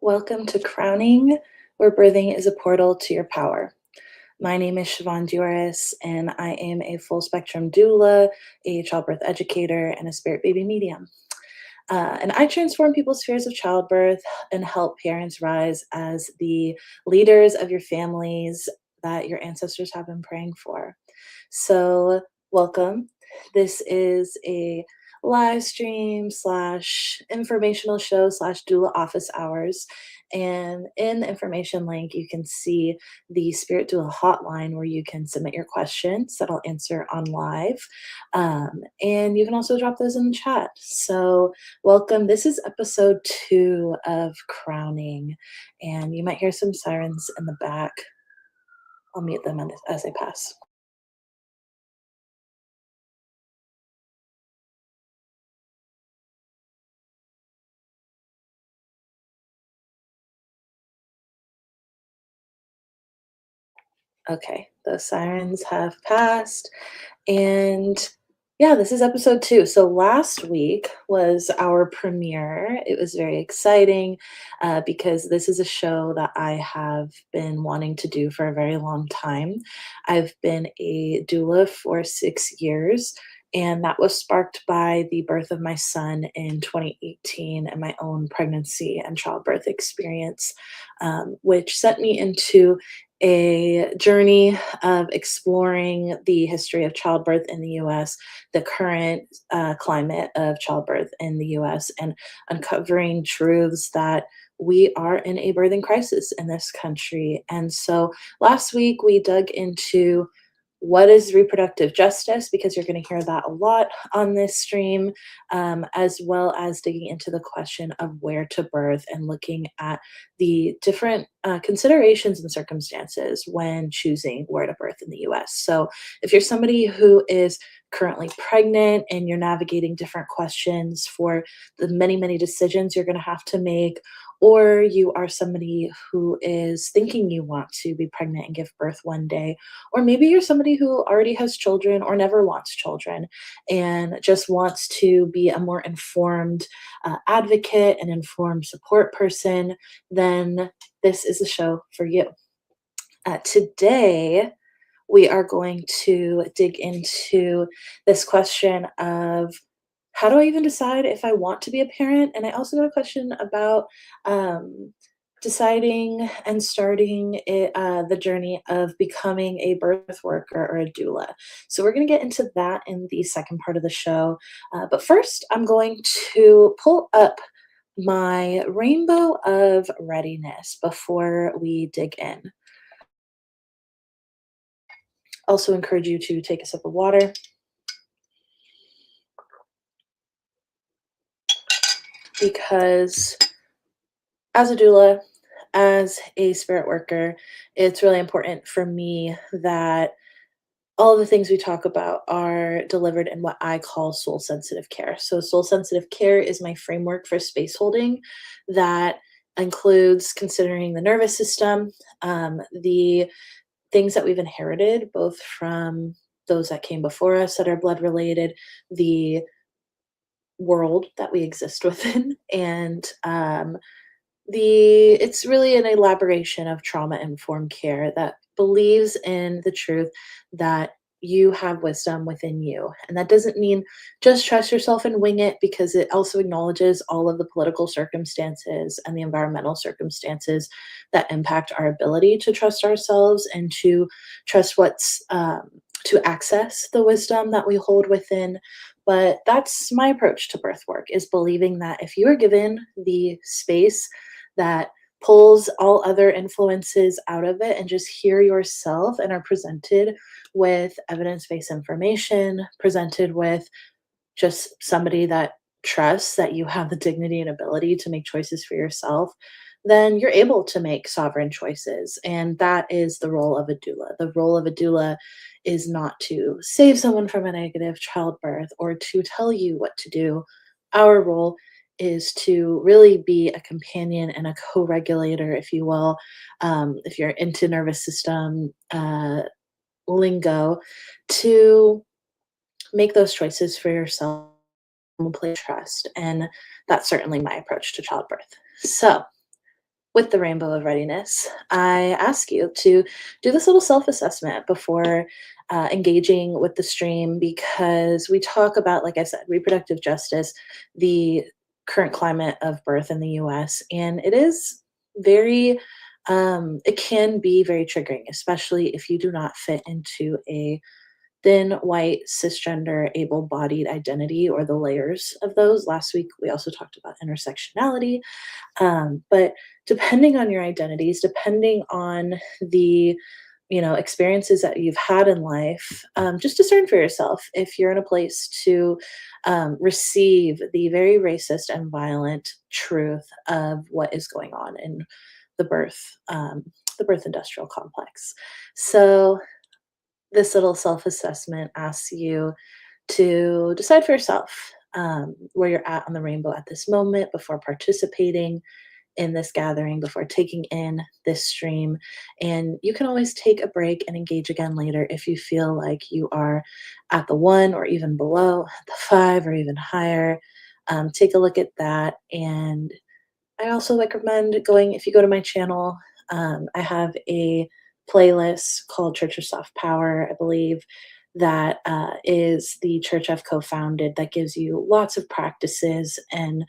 Welcome to Crowning, where birthing is a portal to your power. My name is Siobhan Duras, and I am a full spectrum doula, a childbirth educator, and a spirit baby medium. And I transform people's fears of childbirth and help parents rise as the leaders of your families that your ancestors have been praying for. So, welcome. This is a live stream slash informational show slash doula office hours. And in the information link, you can see the Spirit Doula hotline where you can submit your questions that I'll answer on live. And you can also drop those in the chat. So, welcome. This is episode 2 of Crowning, and you might hear some sirens in the back. I'll mute them as they pass. Okay, those sirens have passed. And yeah, this is episode 2. So last week was our premiere. It was very exciting because this is a show that I have been wanting to do for a very long time. I've been a doula for 6 years. And that was sparked by the birth of my son in 2018 and my own pregnancy and childbirth experience, which sent me into a journey of exploring the history of childbirth in the US, the current climate of childbirth in the US, and uncovering truths that we are in a birthing crisis in this country. And so last week we dug into what is reproductive justice, because you're going to hear that a lot on this stream, as well as digging into the question of where to birth and looking at the different considerations and circumstances when choosing where to birth in the US. So, if you're somebody who is currently pregnant and you're navigating different questions for the many, many decisions you're going to have to make, or you are somebody who is thinking you want to be pregnant and give birth one day, or maybe you're somebody who already has children or never wants children and just wants to be a more informed advocate and informed support person, then this is a show for you. Today, we are going to dig into this question of how do I even decide if I want to be a parent? And I also got a question about deciding and starting the journey of becoming a birth worker or a doula. So we're going to get into that in the second part of the show. But first, I'm going to pull up my rainbow of readiness before we dig in. Also encourage you to take a sip of water. Because as a doula, as a spirit worker, it's really important for me that all of the things we talk about are delivered in what I call soul sensitive care. So, soul sensitive care is my framework for space holding that includes considering the nervous system, the things that we've inherited, both from those that came before us that are blood related, the world that we exist within, and it's really an elaboration of trauma informed care that believes in the truth that you have wisdom within you. And that doesn't mean just trust yourself and wing it, because it also acknowledges all of the political circumstances and the environmental circumstances that impact our ability to trust ourselves and to trust to access the wisdom that we hold within. But that's my approach to birth work, is believing that if you are given the space that pulls all other influences out of it and just hear yourself and are presented with evidence-based information, presented with just somebody that trusts that you have the dignity and ability to make choices for yourself, then you're able to make sovereign choices. And that is the role of a doula. The role of a doula is not to save someone from a negative childbirth or to tell you what to do. Our role is to really be a companion and a co-regulator, if you will, if you're into nervous system lingo, to make those choices for yourself and play trust. And that's certainly my approach to childbirth. So with the Rainbow of Readiness, I ask you to do this little self assessment before engaging with the stream because we talk about, like I said, reproductive justice, the current climate of birth in the US, and it is very, it can be very triggering, especially if you do not fit into a thin, white, cisgender, able bodied identity or the layers of those. Last week, we also talked about intersectionality, but depending on your identities, depending on the experiences that you've had in life, just discern for yourself if you're in a place to receive the very racist and violent truth of what is going on in the birth the birth industrial complex. So this little self-assessment asks you to decide for yourself where you're at on the rainbow at this moment before participating in this gathering, before taking in this stream. And you can always take a break and engage again later if you feel like you are at the one or even below, at the five or even higher. Take a look at that. And I also recommend going, if you go to my channel, I have a playlist called Church of Soft Power, I believe, that is the church I've co founded that gives you lots of practices. And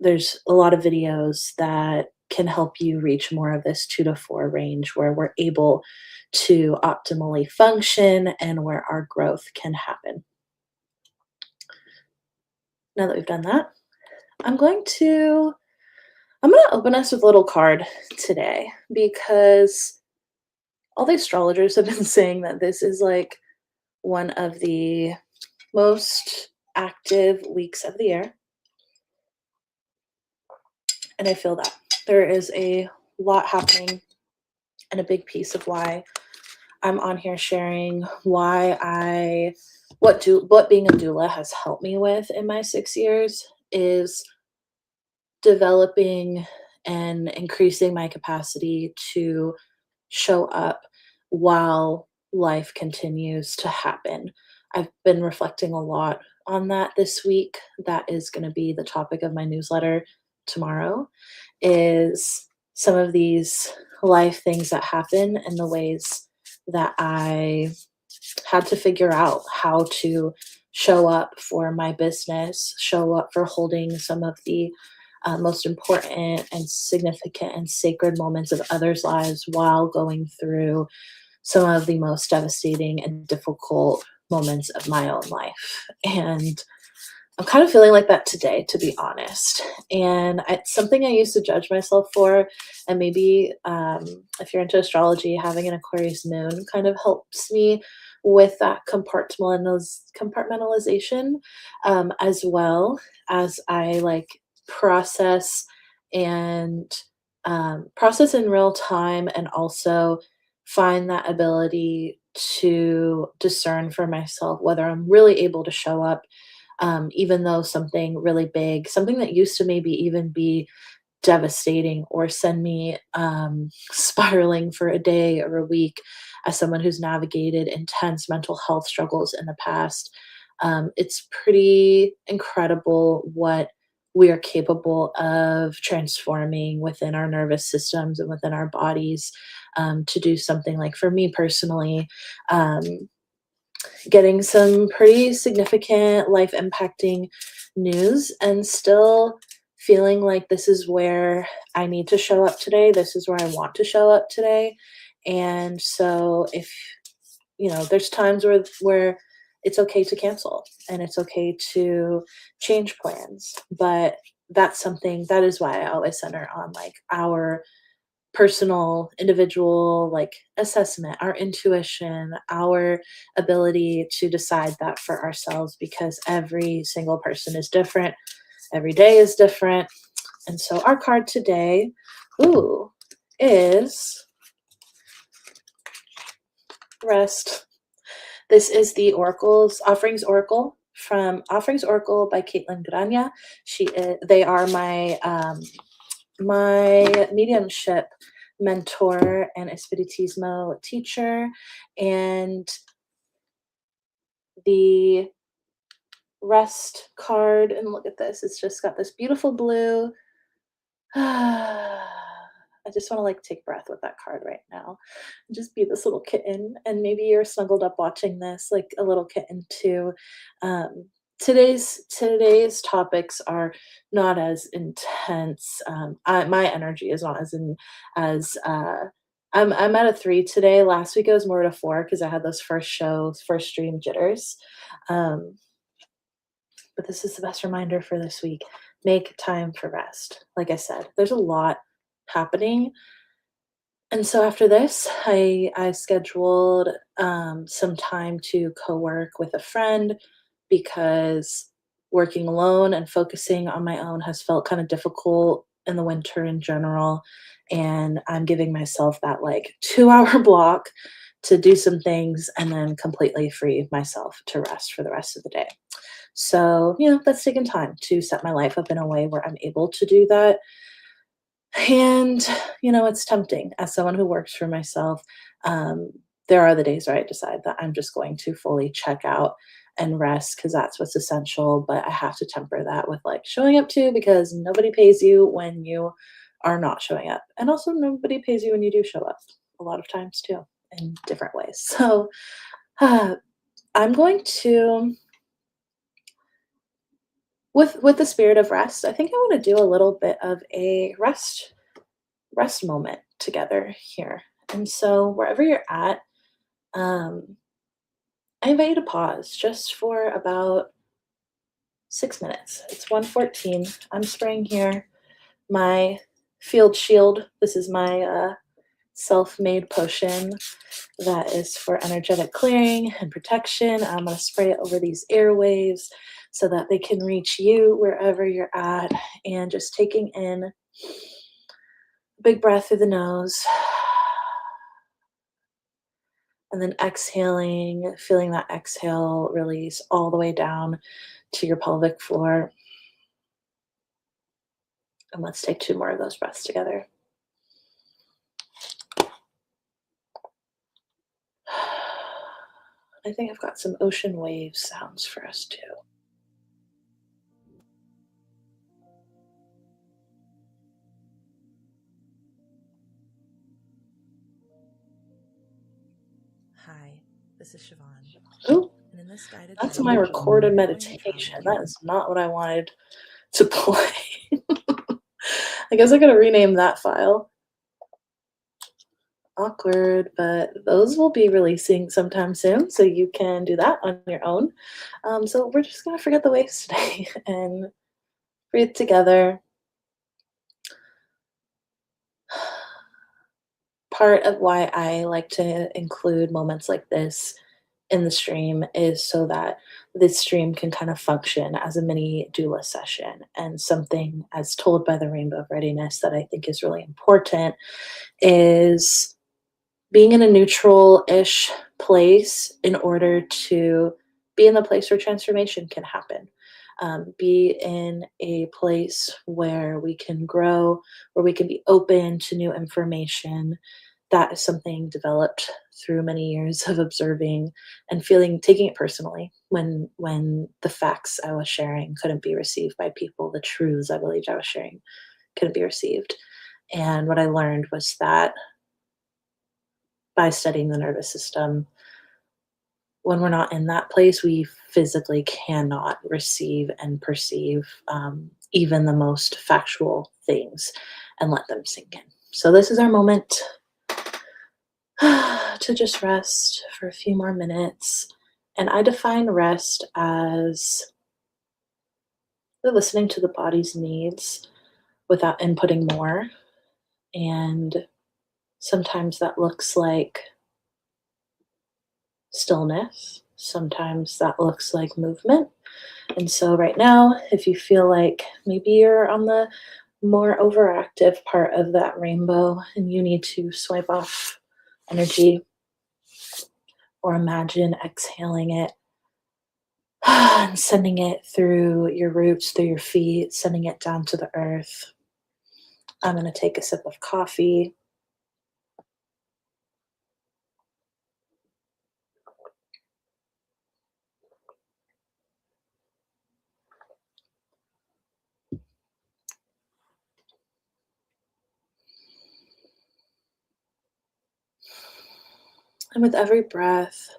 there's a lot of videos that can help you reach more of this 2 to 4 range where we're able to optimally function and where our growth can happen. Now that we've done that, I'm going to I'm going to open us with a little card today because all the astrologers have been saying that this is like one of the most active weeks of the year. And I feel that there is a lot happening, and a big piece of why I'm on here sharing what being a doula has helped me with in my 6 years is developing and increasing my capacity to show up while life continues to happen. I've been reflecting a lot on that this week. That is going to be the topic of my newsletter tomorrow is some of these life things that happen and the ways that I had to figure out how to show up for my business, show up for holding some of the most important and significant and sacred moments of others' lives while going through some of the most devastating and difficult moments of my own life. And I'm kind of feeling like that today, to be honest. And it's something I used to judge myself for. And maybe if you're into astrology, having an Aquarius moon kind of helps me with that compartmentalization, as well as I like process and process in real time and also find that ability to discern for myself whether I'm really able to show up, even though something really big, something that used to maybe even be devastating or send me spiraling for a day or a week, as someone who's navigated intense mental health struggles in the past. It's pretty incredible what we are capable of transforming within our nervous systems and within our bodies, to do something like, for me personally, um, getting some pretty significant life impacting news and still feeling like this is where I need to show up today. This is where I want to show up today. And so if there's times where it's okay to cancel and it's okay to change plans, but that's something that is why I always center on like our personal, individual, like assessment, our intuition, our ability to decide that for ourselves because every single person is different. Every day is different. And so our card today, is Rest. This is the Oracle's Offerings Oracle from Offerings Oracle by Caitlin Grania. They are my mediumship mentor and Espiritismo teacher. And the Rest card, and look at this, it's just got this beautiful blue I just want to like take breath with that card right now. Just be this little kitten, and maybe you're snuggled up watching this like a little kitten too. Um, today's topics are not as intense. My energy is not as I'm at a 3 today. Last week I was more at a 4 because I had those first stream jitters. Um, but this is the best reminder for this week. Make time for rest. Like I said, there's a lot happening. And so after this, I scheduled some time to co-work with a friend because working alone and focusing on my own has felt kind of difficult in the winter in general. And I'm giving myself that like 2 hour block to do some things and then completely free myself to rest for the rest of the day. So, that's taken time to set my life up in a way where I'm able to do that. And, it's tempting as someone who works for myself. Um, there are the days where I decide that I'm just going to fully check out and rest because that's what's essential. But I have to temper that with like showing up too, because nobody pays you when you are not showing up. And also, nobody pays you when you do show up a lot of times too in different ways. So, uh, I'm going to with the spirit of rest, I think I want to do a little bit of a rest moment together here. And so wherever you're at, um, I invite you to pause just for about 6 minutes. It's 1:14. I'm spraying here my field shield. This is my self-made potion that is for energetic clearing and protection. I'm going to spray it over these airwaves so that they can reach you wherever you're at. And just taking in a big breath through the nose and then exhaling, feeling that exhale release all the way down to your pelvic floor. And let's take 2 more of those breaths together. I think I've got some ocean wave sounds for us too. Hi, this is Siobhan, Oh, and in this guided that's flow, my recorded we're going to meditation. travel. That is not what I wanted to play. I guess I gotta rename that file. Awkward, but those will be releasing sometime soon, so you can do that on your own. So we're just gonna forget the waves today and breathe together. Part of why I like to include moments like this in the stream is so that this stream can kind of function as a mini doula session. And something as told by the Rainbow of Readiness that I think is really important is being in a neutral-ish place in order to be in the place where transformation can happen. Be in a place where we can grow, where we can be open to new information. That is something developed through many years of observing and taking it personally when the facts I was sharing couldn't be received by people, the truths I believed I was sharing couldn't be received. And what I learned was that by studying the nervous system, when we're not in that place, we physically cannot receive and perceive even the most factual things and let them sink in. So, this is our moment to just rest for a few more minutes. And I define rest as listening to the body's needs without inputting more. And sometimes that looks like stillness, sometimes that looks like movement. And so, right now, if you feel like maybe you're on the more overactive part of that rainbow and you need to swipe off energy or imagine exhaling it and sending it through your roots, through your feet, sending it down to the earth. I'm going to take a sip of coffee. And with every breath,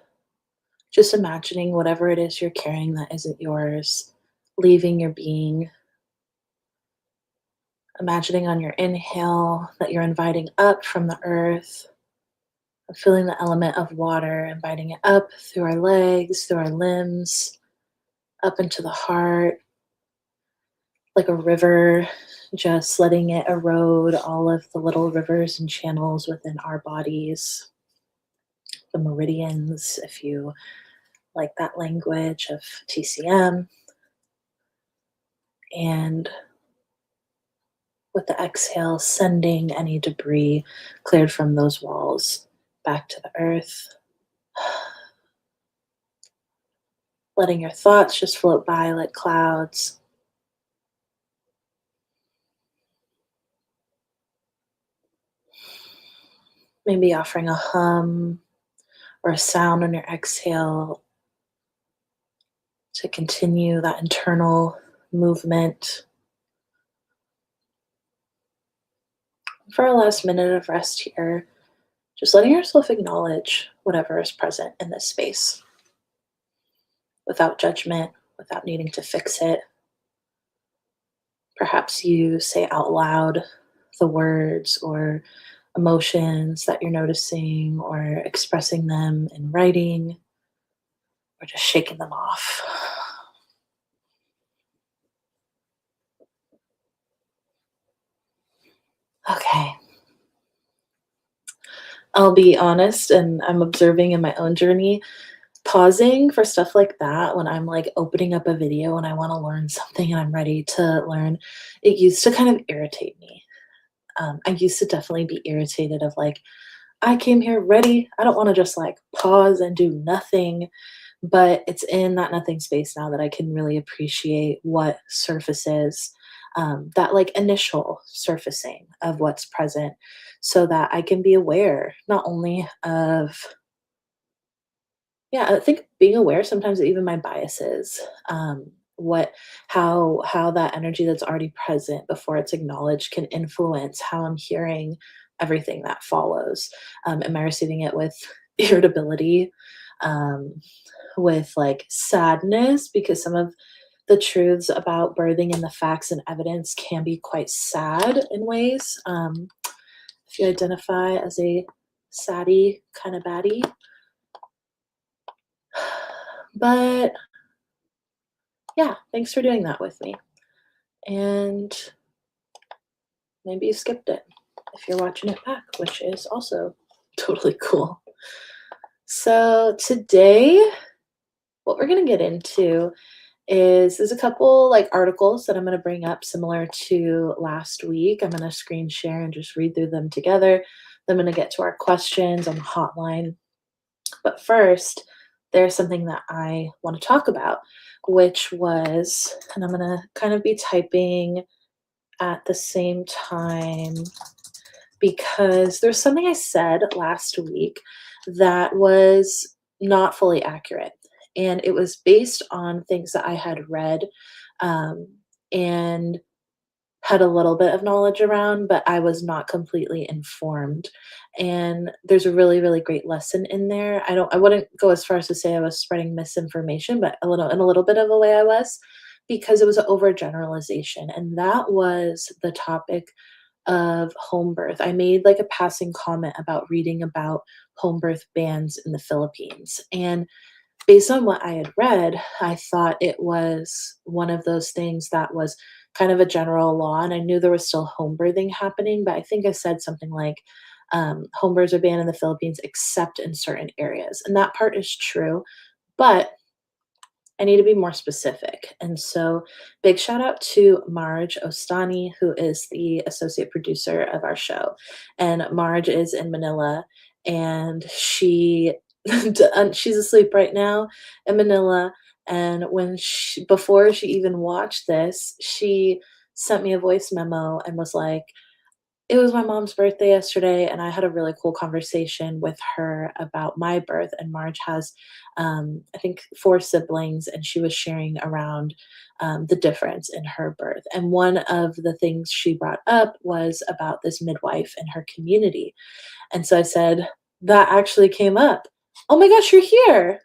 just imagining whatever it is you're carrying that isn't yours, leaving your being. Imagining on your inhale that you're inviting up from the earth, feeling the element of water, inviting it up through our legs, through our limbs, up into the heart, like a river, just letting it erode all of the little rivers and channels within our bodies, the meridians, if you like that language of TCM. And with the exhale, sending any debris cleared from those walls back to the earth. Letting your thoughts just float by like clouds. Maybe offering a hum or a sound on your exhale to continue that internal movement. For our last minute of rest here, just letting yourself acknowledge whatever is present in this space without judgment, without needing to fix it. Perhaps you say out loud the words or emotions that you're noticing or expressing them in writing or just shaking them off. Okay. I'll be honest, and I'm observing in my own journey, pausing for stuff like that when I'm like opening up a video and I want to learn something and I'm ready to learn, it used to kind of irritate me. I used to definitely be irritated of like, I came here ready. I don't want to just like pause and do nothing. But it's in that nothing space now that I can really appreciate what surfaces, that like initial surfacing of what's present, so that I can be aware not only of, yeah, I think being aware sometimes of even my biases, what how that energy that's already present before it's acknowledged can influence how I'm hearing everything that follows. Am I receiving it with irritability? Um, with like sadness, because some of the truths about birthing and the facts and evidence can be quite sad in ways. If you identify as a saddie kind of baddie, but yeah, thanks for doing that with me. And maybe you skipped it if you're watching it back, which is also totally cool. So today, what we're going to get into is there's a couple like articles that I'm going to bring up similar to last week. I'm going to screen share and just read through them together. Then I'm going to get to our questions on the hotline. But first, there's something that I want to talk about, which was, and I'm going to kind of be typing at the same time because there's something I said last week that was not fully accurate. And it was based on things that I had read, um, and had a little bit of knowledge around, but I was not completely informed. And there's a really, really great lesson in there. I wouldn't go as far as to say I was spreading misinformation, but in a little bit of a way I was, because it was an overgeneralization. And that was the topic of home birth. I made like a passing comment about reading about home birth bans in the Philippines. And based on what I had read, I thought it was one of those things that was kind of a general law. And I knew there was still home birthing happening, but I think I said something like, home births are banned in the Philippines except in certain areas. And that part is true. But I need to be more specific. And so, big shout out to Marge Ostani, who is the associate producer of our show. And Marge is in Manila, and she's asleep right now in Manila. And before she even watched this, she sent me a voice memo and was like, it was my mom's birthday yesterday, and I had a really cool conversation with her about my birth. And Marge has, I think, four siblings, and she was sharing around the difference in her birth. And one of the things she brought up was about this midwife in her community. And so I said, that actually came up. Oh my gosh, you're here.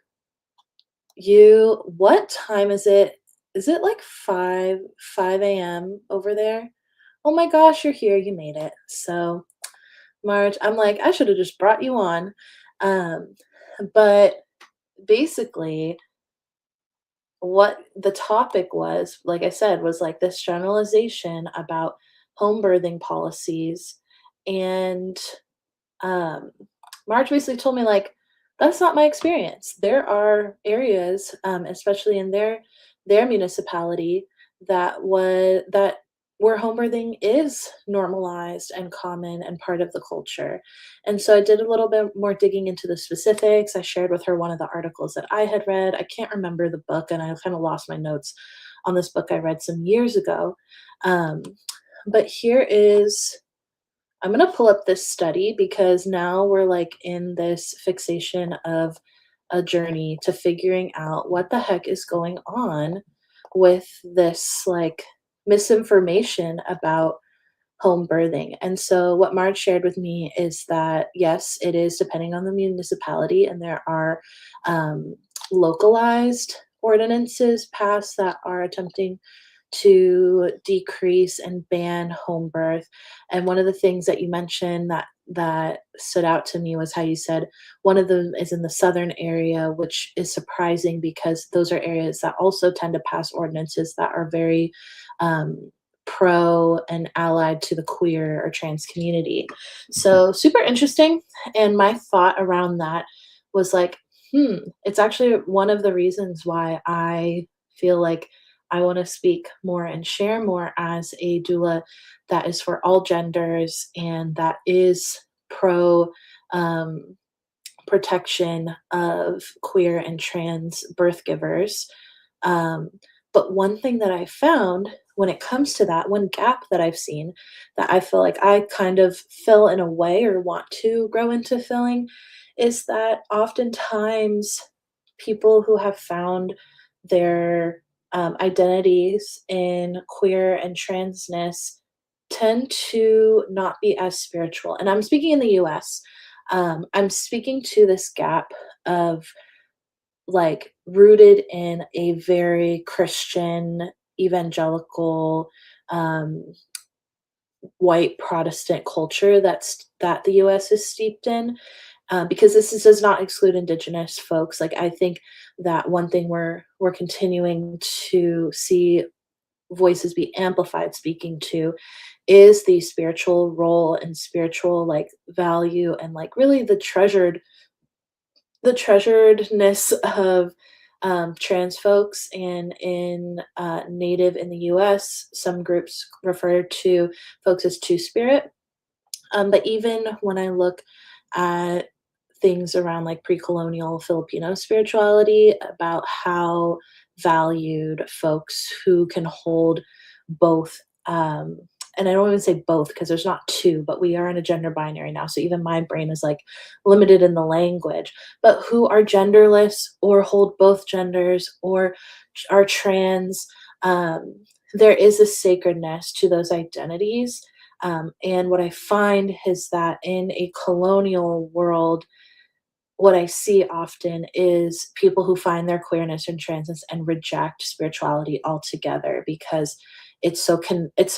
What time is it? Is it like 5 a.m. over there? Oh my gosh, you're here. You made it. So, Marge, I'm like, I should have just brought you on. Um, but basically, what the topic was, like I said, was like this generalization about home birthing policies. And um, Marge basically told me, like, that's not my experience. There are areas, especially in their municipality, that where home birthing is normalized and common and part of the culture. And so I did a little bit more digging into the specifics. I shared with her one of the articles that I had read. I can't remember the book, and I kind of lost my notes on this book I read some years ago. Um, but here is I'm gonna pull up this study because now we're like in this fixation of a journey to figuring out what the heck is going on with this like misinformation about home birthing. And so what Marge shared with me is that yes, it is depending on the municipality, and there are um, localized ordinances passed that are attempting to decrease and ban home birth. And one of the things that you mentioned that stood out to me was how you said one of them is in the southern area, which is surprising because those are areas that also tend to pass ordinances that are very um, pro and allied to the queer or trans community. So super interesting. And my thought around that was like, it's actually one of the reasons why I feel like I want to speak more and share more as a doula that is for all genders and that is pro um, protection of queer and trans birth givers. Um, but one thing that I found when it comes to that, one gap that I've seen that I feel like I kind of fill in a way or want to grow into filling is that oftentimes people who have found their identities in queer and transness tend to not be as spiritual. And I'm speaking in the US. I'm speaking to this gap of like rooted in a very Christian, evangelical, um, white Protestant culture that the US is steeped in. Because does not exclude indigenous folks. Like I think that one thing we're continuing to see voices be amplified speaking to is the spiritual role and spiritual like value and like really the treasuredness of trans folks. And in native in the US some groups refer to folks as two spirit. But even when I look at things around like pre-colonial Filipino spirituality about how valued folks who can hold both and I don't even say both because there's not two, but we are in a gender binary now. So even my brain is like limited in the language, but who are genderless or hold both genders or are trans. Um, there is a sacredness to those identities. And what I find is that in a colonial world, what I see often is people who find their queerness and transness and reject spirituality altogether because it's so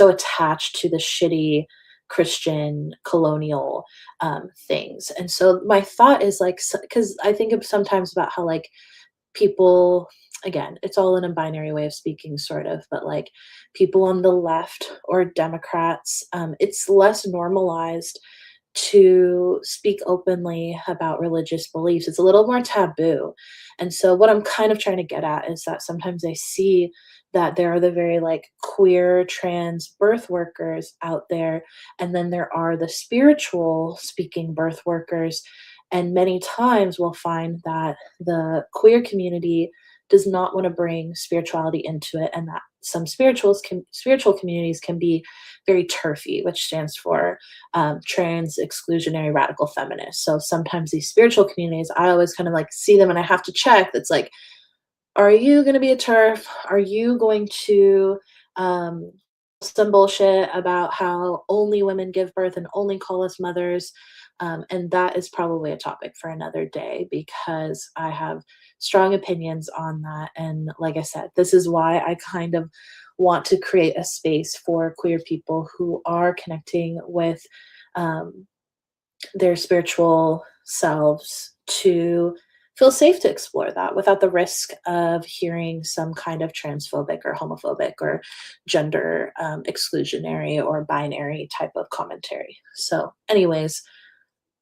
attached to the shitty Christian colonial things. And so my thought is like, because I think of sometimes about how like people again it's all in a binary way of speaking sort of, but like people on the left or Democrats, it's less normalized to speak openly about religious beliefs. It's a little more taboo. And so what I'm kind of trying to get at is that sometimes I see that there are the very like queer trans birth workers out there, and then there are the spiritual speaking birth workers. And many times we'll find that the queer community does not want to bring spirituality into it, and that some spiritual communities can be very turfy, which stands for trans exclusionary radical feminists. So sometimes these spiritual communities, I always kind of like see them and I have to check. That's like, are you going to be a turf? Are you going to um, some bullshit about how only women give birth and only call us mothers? And that is probably a topic for another day because I have strong opinions on that. And like I said, this is why I kind of want to create a space for queer people who are connecting with um, their spiritual selves to feel safe to explore that without the risk of hearing some kind of transphobic or homophobic or gender exclusionary or binary type of commentary. So, anyways,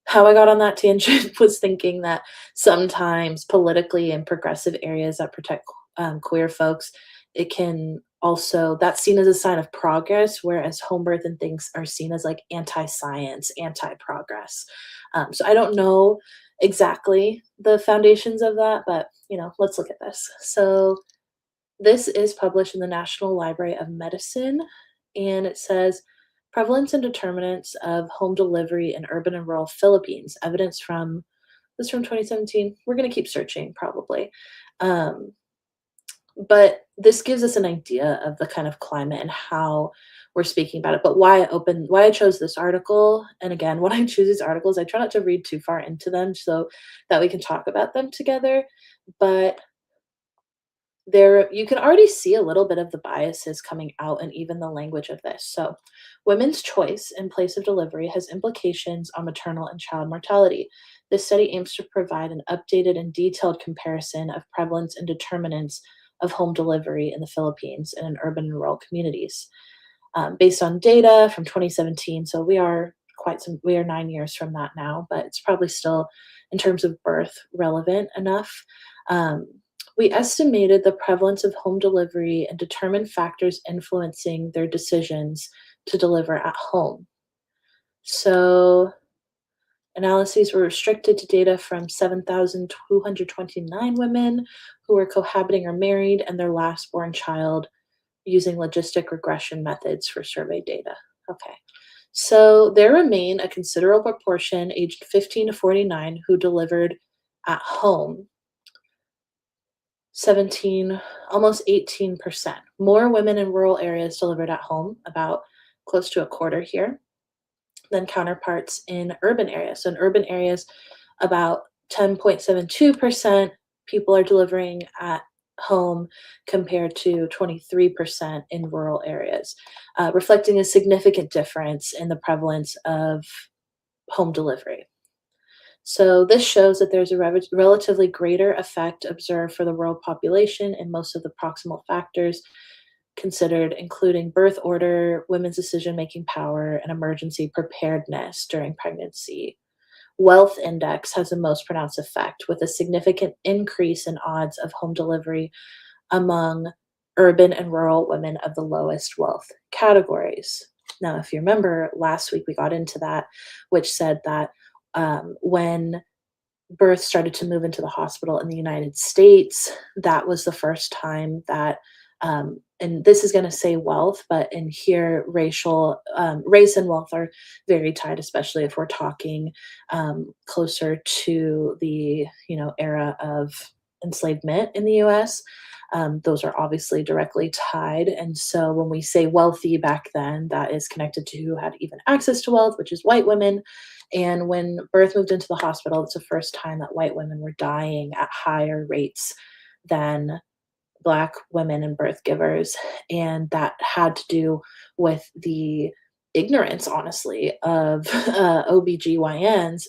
how I got on that tangent was thinking that sometimes politically in progressive areas that protect queer folks, it can also that's seen as a sign of progress, whereas home birth and things are seen as like anti-science, anti-progress. So I don't know exactly the foundations of that, but let's look at this. So this is published in the National Library of Medicine, and it says prevalence and determinants of home delivery in urban and rural Philippines. Evidence from this from 2017. We're going to keep searching probably. Um, but this gives us an idea of the kind of climate and how we're speaking about it. But why I chose this article, and again, when I choose these articles, I try not to read too far into them so that we can talk about them together. But there you can already see a little bit of the biases coming out and even the language of this. So, women's choice in place of delivery has implications on maternal and child mortality. This study aims to provide an updated and detailed comparison of prevalence and determinants of home delivery in the Philippines and in urban and rural communities. Based on data from 2017, so we are 9 years from that now, but it's probably still, in terms of birth, relevant enough. Um, we estimated the prevalence of home delivery and determined factors influencing their decisions to deliver at home. So, analyses were restricted to data from 7,229 women who were cohabiting or married and their last born child using logistic regression methods for survey data. Okay. So, there remain a considerable proportion aged 15 to 49 who delivered at home. 17, almost 18%. More women in rural areas delivered at home, about close to a quarter here, than counterparts in urban areas. So in urban areas, about 10.72% people are delivering at home compared to 23% in rural areas, reflecting a significant difference in the prevalence of home delivery. So this shows that there's a relatively greater effect observed for the rural population in most of the proximal factors considered, including birth order, women's decision-making power, and emergency preparedness during pregnancy. Wealth index has the most pronounced effect, with a significant increase in odds of home delivery among urban and rural women of the lowest wealth categories. Now, if you remember, last week we got into that, which said that when birth started to move into the hospital in the United States, that was the first time that, and this is going to say wealth, but in here, race and wealth are very tied, especially if we're talking closer to the era of enslavement in the U.S. Those are obviously directly tied. And so when we say wealthy back then, that is connected to who had even access to wealth, which is white women. And when birth moved into the hospital, it's the first time that white women were dying at higher rates than Black women and birth givers. And that had to do with the ignorance, honestly, of OBGYNs,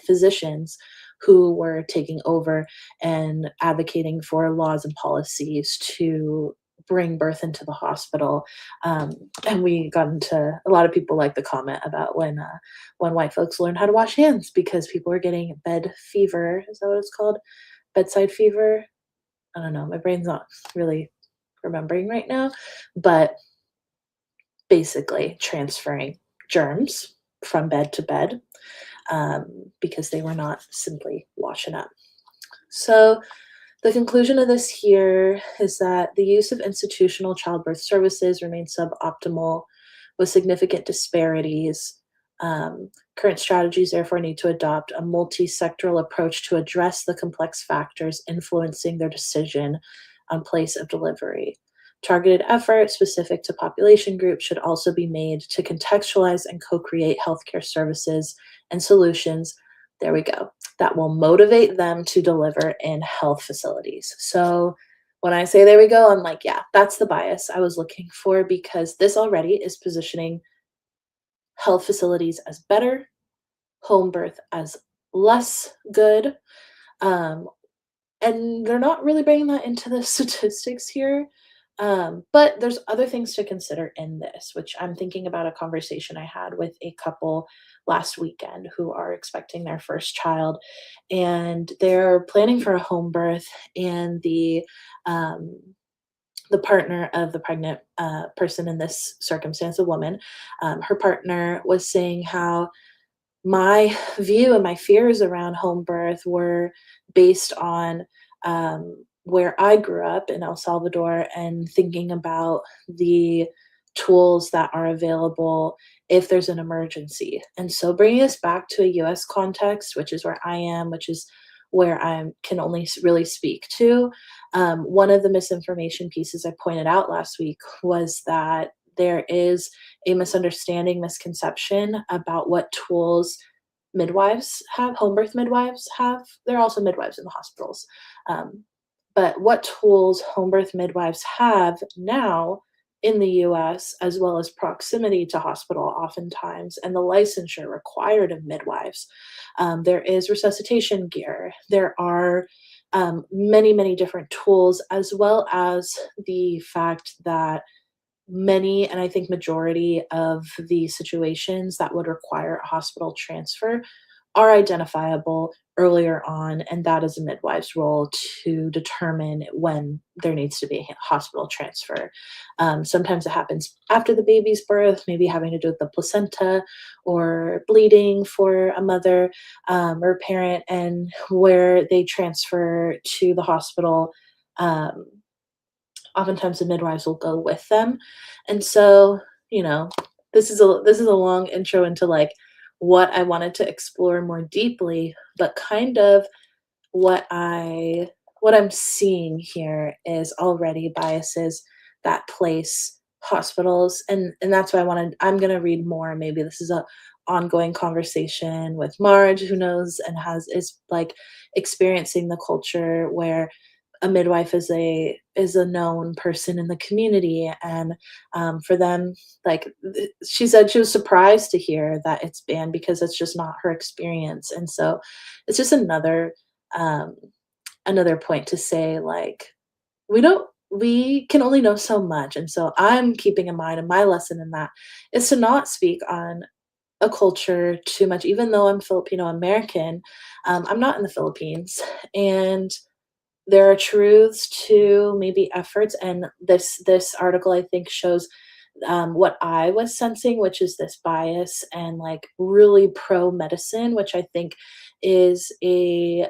physicians who were taking over and advocating for laws and policies to bring birth into the hospital. And we got into a lot of people like the comment about when white folks learned how to wash hands because people were getting bed fever. Is that what it's called? Bedside fever? I don't know. My brain's not really remembering right now, but basically transferring germs from bed to bed because they were not simply washing up. So the conclusion of this here is that the use of institutional childbirth services remains suboptimal with significant disparities. Current strategies therefore need to adopt a multi-sectoral approach to address the complex factors influencing their decision on place of delivery. Targeted efforts specific to population groups should also be made to contextualize and co-create healthcare services and solutions. There we go. That will motivate them to deliver in health facilities. So when I say there we go, I'm like, yeah, that's the bias I was looking for because this already is positioning health facilities as better, home birth as less good. Um, and they're not really bringing that into the statistics here. But there's other things to consider in this, which I'm thinking about a conversation I had with a couple last weekend who are expecting their first child and they're planning for a home birth and um, the partner of the pregnant person in this circumstance, a woman, her partner was saying how my view and my fears around home birth were based on where I grew up in El Salvador and thinking about the tools that are available if there's an emergency. And so bringing us back to a US context, which is where I am, which is where I can only really speak to. One of the misinformation pieces I pointed out last week was that there is a misunderstanding, misconception about what tools midwives have, home birth midwives have. There are also midwives in the hospitals. Um, but what tools home birth midwives have now in the US, as well as proximity to hospital, oftentimes, and the licensure required of midwives. There is resuscitation gear. There are many, many different tools, as well as the fact that many, and I think majority of the situations that would require a hospital transfer are identifiable earlier on, and that is a midwife's role to determine when there needs to be a hospital transfer. Sometimes it happens after the baby's birth, maybe having to do with the placenta or bleeding for a mother or parent, and where they transfer to the hospital. Um, Oftentimes the midwives will go with them. And so, you know, this is a long intro into like what I wanted to explore more deeply, but kind of what I what I'm seeing here is already biases that place hospitals, and that's why I'm gonna read more. Maybe this is a ongoing conversation with Marge, who knows and is like experiencing the culture where a midwife is a known person in the community, and for them, like she said, she was surprised to hear that it's banned because it's just not her experience, and so it's just um, another point to say like we can only know so much, and so I'm keeping in mind, and my lesson in that is to not speak on a culture too much, even though I'm Filipino American. I'm not in the Philippines, and there are truths to maybe efforts, and this article I think shows what I was sensing, which is this bias and like really pro medicine, which I think is a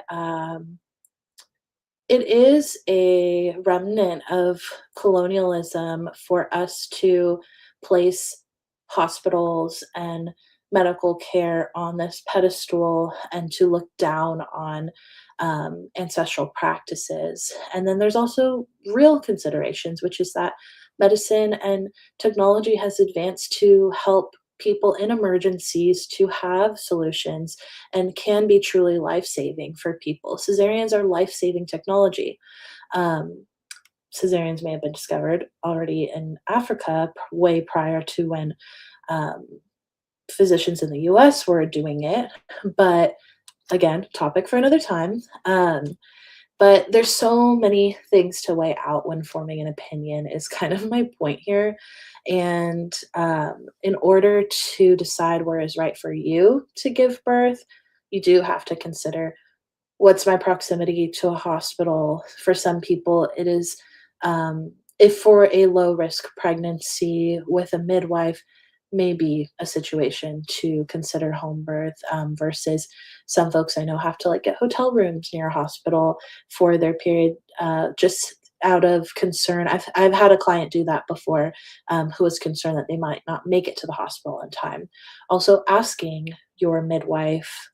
remnant of colonialism for us to place hospitals and medical care on this pedestal and to look down on ancestral practices. And then there's also real considerations, which is that medicine and technology has advanced to help people in emergencies to have solutions and can be truly life-saving for people. Cesareans are life-saving technology. Um, Cesareans may have been discovered already in Africa way prior to when um, physicians in the US were doing it. But again, topic for another time. But there's so many things to weigh out when forming an opinion, is kind of my point here. And in order to decide where is right for you to give birth, you do have to consider what's my proximity to a hospital. For some people, it is if for a low risk pregnancy with a midwife, maybe a situation to consider home birth versus some folks I know have to like get hotel rooms near a hospital for their period, just out of concern. I've had a client do that before, who was concerned that they might not make it to the hospital in time. Also, asking your midwife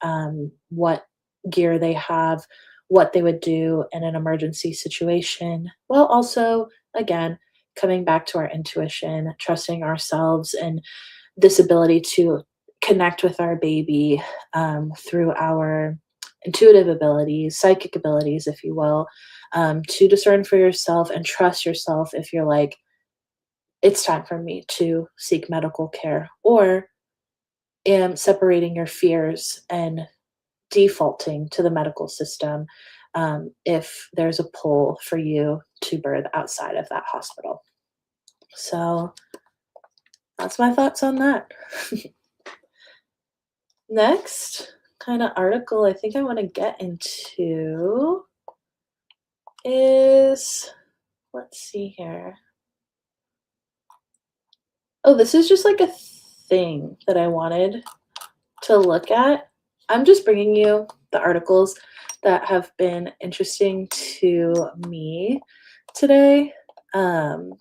what gear they have, what they would do in an emergency situation, while also, again, coming back to our intuition, trusting ourselves, and this ability to connect with our baby through our intuitive abilities, psychic abilities, if you will, to discern for yourself and trust yourself if you're like, it's time for me to seek medical care, or am separating your fears and defaulting to the medical system if there's a pull for you to birth outside of that hospital. So that's my thoughts on that. Next kind of article I think I want to get into is, let's see here. Oh, this is just like a thing that I wanted to look at. I'm just bringing you the articles that have been interesting to me today, and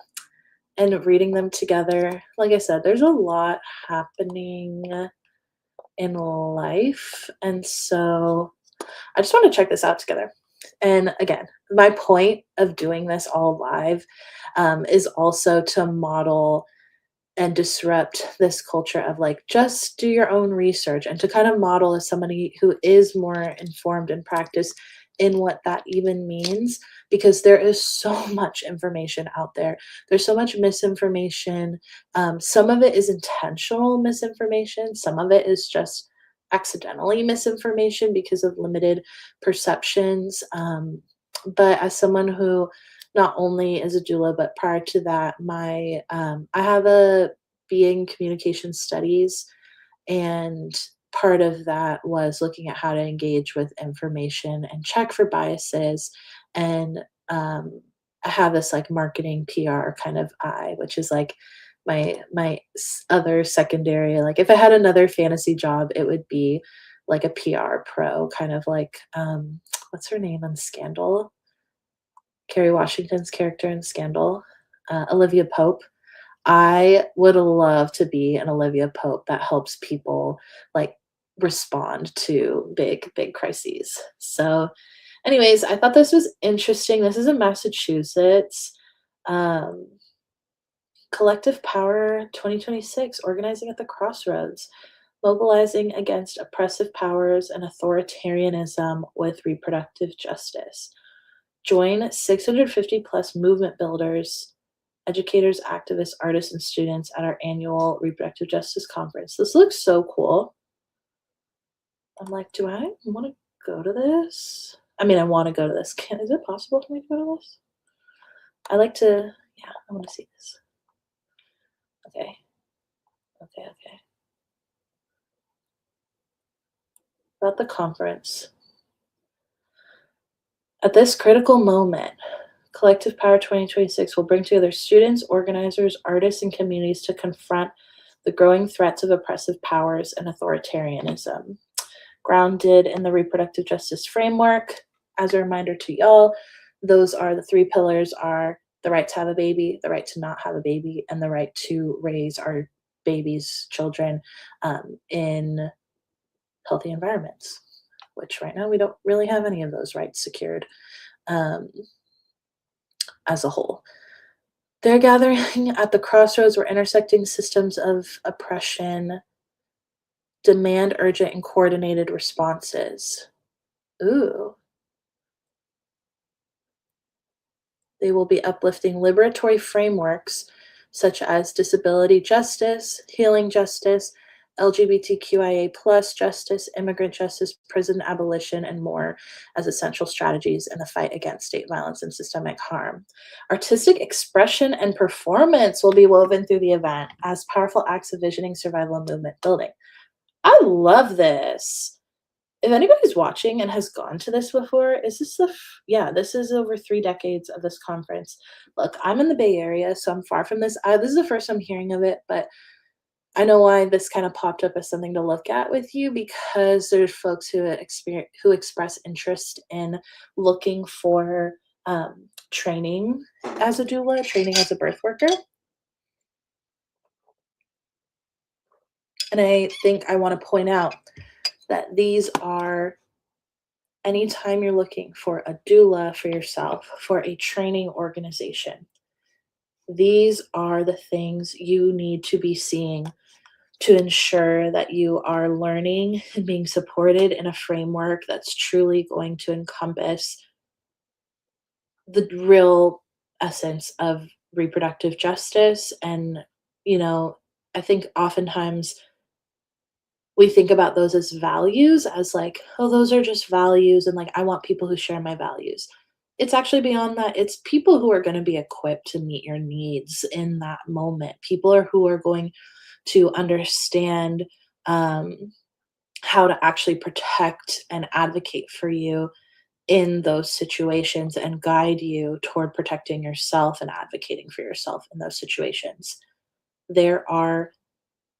reading them together. Like I said, there's a lot happening in life, and so I just want to check this out together. And again, my point of doing this all live is also to model and disrupt this culture of like, just do your own research, and to kind of model as somebody who is more informed in practice in what that even means, because there is so much information out there. There's so much misinformation. Some of it is intentional misinformation, some of it is just accidentally misinformation because of limited perceptions. But as someone who not only is a doula, but prior to that, I have a BA in communication studies, and part of that was looking at how to engage with information and check for biases. And I have this like marketing PR kind of eye, which is like other secondary. Like if I had another fantasy job, it would be like a PR pro, kind of like what's her name on Scandal? Kerry Washington's character in Scandal, Olivia Pope. I would love to be an Olivia Pope that helps people like respond to big crises. So, anyways, I thought this was interesting. This is in Massachusetts. Um, Collective Power 2026, organizing at the crossroads, mobilizing against oppressive powers and authoritarianism with reproductive justice. Join 650 plus movement builders, educators, activists, artists, and students at our annual Reproductive Justice Conference. This looks so cool. I'm like, do I want to go to this? I mean, I want to go to this. Is it possible for me to go to this? I like to, yeah, I want to see this. Okay. About the conference. At this critical moment, Collective Power 2026 will bring together students, organizers, artists, and communities to confront the growing threats of oppressive powers and authoritarianism. Grounded in the reproductive justice framework, as a reminder to y'all, those are the three pillars: are the right to have a baby, the right to not have a baby, and the right to raise our babies, children, in healthy environments, which right now we don't really have any of those rights secured as a whole. They're gathering at the crossroads where intersecting systems of oppression demand urgent and coordinated responses. Ooh. They will be uplifting liberatory frameworks such as disability justice, healing justice, LGBTQIA plus justice, immigrant justice, prison abolition, and more as essential strategies in the fight against state violence and systemic harm. Artistic expression and performance will be woven through the event as powerful acts of visioning, survival, and movement building. I love this. If anybody's watching and has gone to this before, is this yeah, this is over 3 decades of this conference. Look, I'm in the Bay Area, so I'm far from this. This is the first I'm hearing of it, but I know why this kind of popped up as something to look at with you, because there's folks who express interest in looking for training as a doula, training as a birth worker. And I think I want to point out that these are, anytime you're looking for a doula for yourself, for a training organization, these are the things you need to be seeing to ensure that you are learning and being supported in a framework that's truly going to encompass the real essence of reproductive justice. And, you know, I think oftentimes we think about those as values, as like, oh, those are just values. And like, I want people who share my values. It's actually beyond that. It's people who are going to be equipped to meet your needs in that moment. People are who are going to understand um, how to actually protect and advocate for you in those situations and guide you toward protecting yourself and advocating for yourself in those situations. There are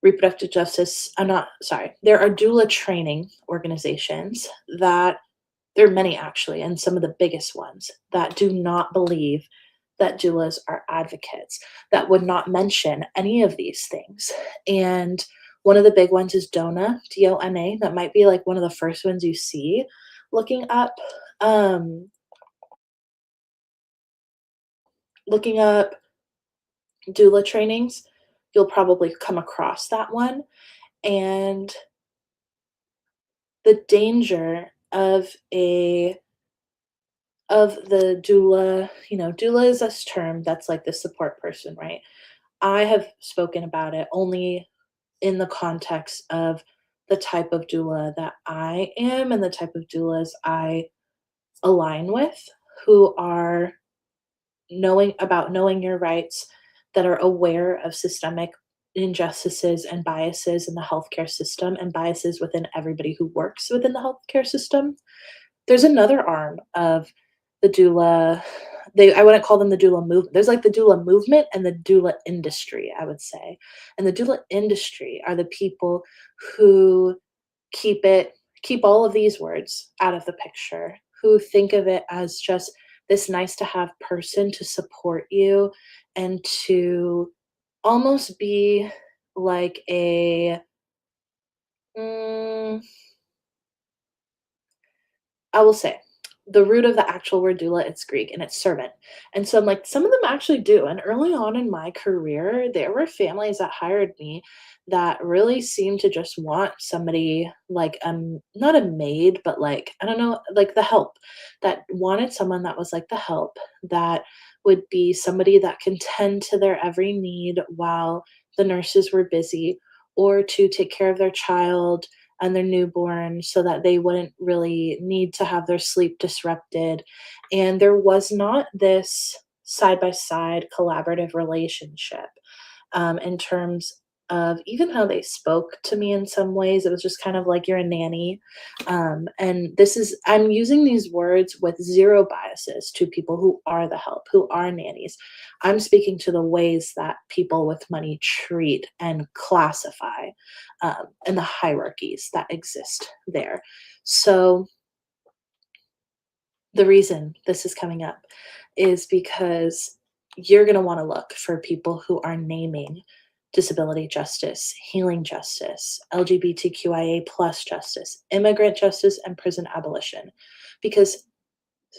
reproductive justice, I'm not sorry, there are doula training organizations that there are many actually, and some of the biggest ones that do not believe that doulas are advocates, that would not mention any of these things. And one of the big ones is DONA, DONA. That might be like one of the first ones you see looking up. Um, looking up doula trainings, you'll probably come across that one. And the danger of the doula, doula is this term that's like the support person, right? I have spoken about it only in the context of the type of doula that I am and the type of doulas I align with, who are knowing your rights, that are aware of systemic injustices and biases in the healthcare system and biases within everybody who works within the healthcare system. There's another arm of the doula. I wouldn't call them the doula movement. There's like the doula movement and the doula industry, I would say. And the doula industry are the people who keep it keep all of these words out of the picture, who think of it as just this nice to have person to support you and to almost be like a mm, I will say, the root of the actual word doula, it's Greek and it's servant. And so I'm like, some of them actually do. And early on in my career, there were families that hired me that really seemed to just want somebody like not a maid, but like, I don't know, like the help, that wanted someone that was like the help, that would be somebody that can tend to their every need while the nurses were busy, or to take care of their child and their newborn so that they wouldn't really need to have their sleep disrupted. And there was not this side by side collaborative relationship in terms of even how they spoke to me in some ways. It was just kind of like you're a nanny. And I'm using these words with zero biases to people who are the help, who are nannies. I'm speaking to the ways that people with money treat and classify and the hierarchies that exist there. So, the reason this is coming up is because you're going to want to look for people who are naming disability justice, healing justice, LGBTQIA plus justice, immigrant justice, and prison abolition. Because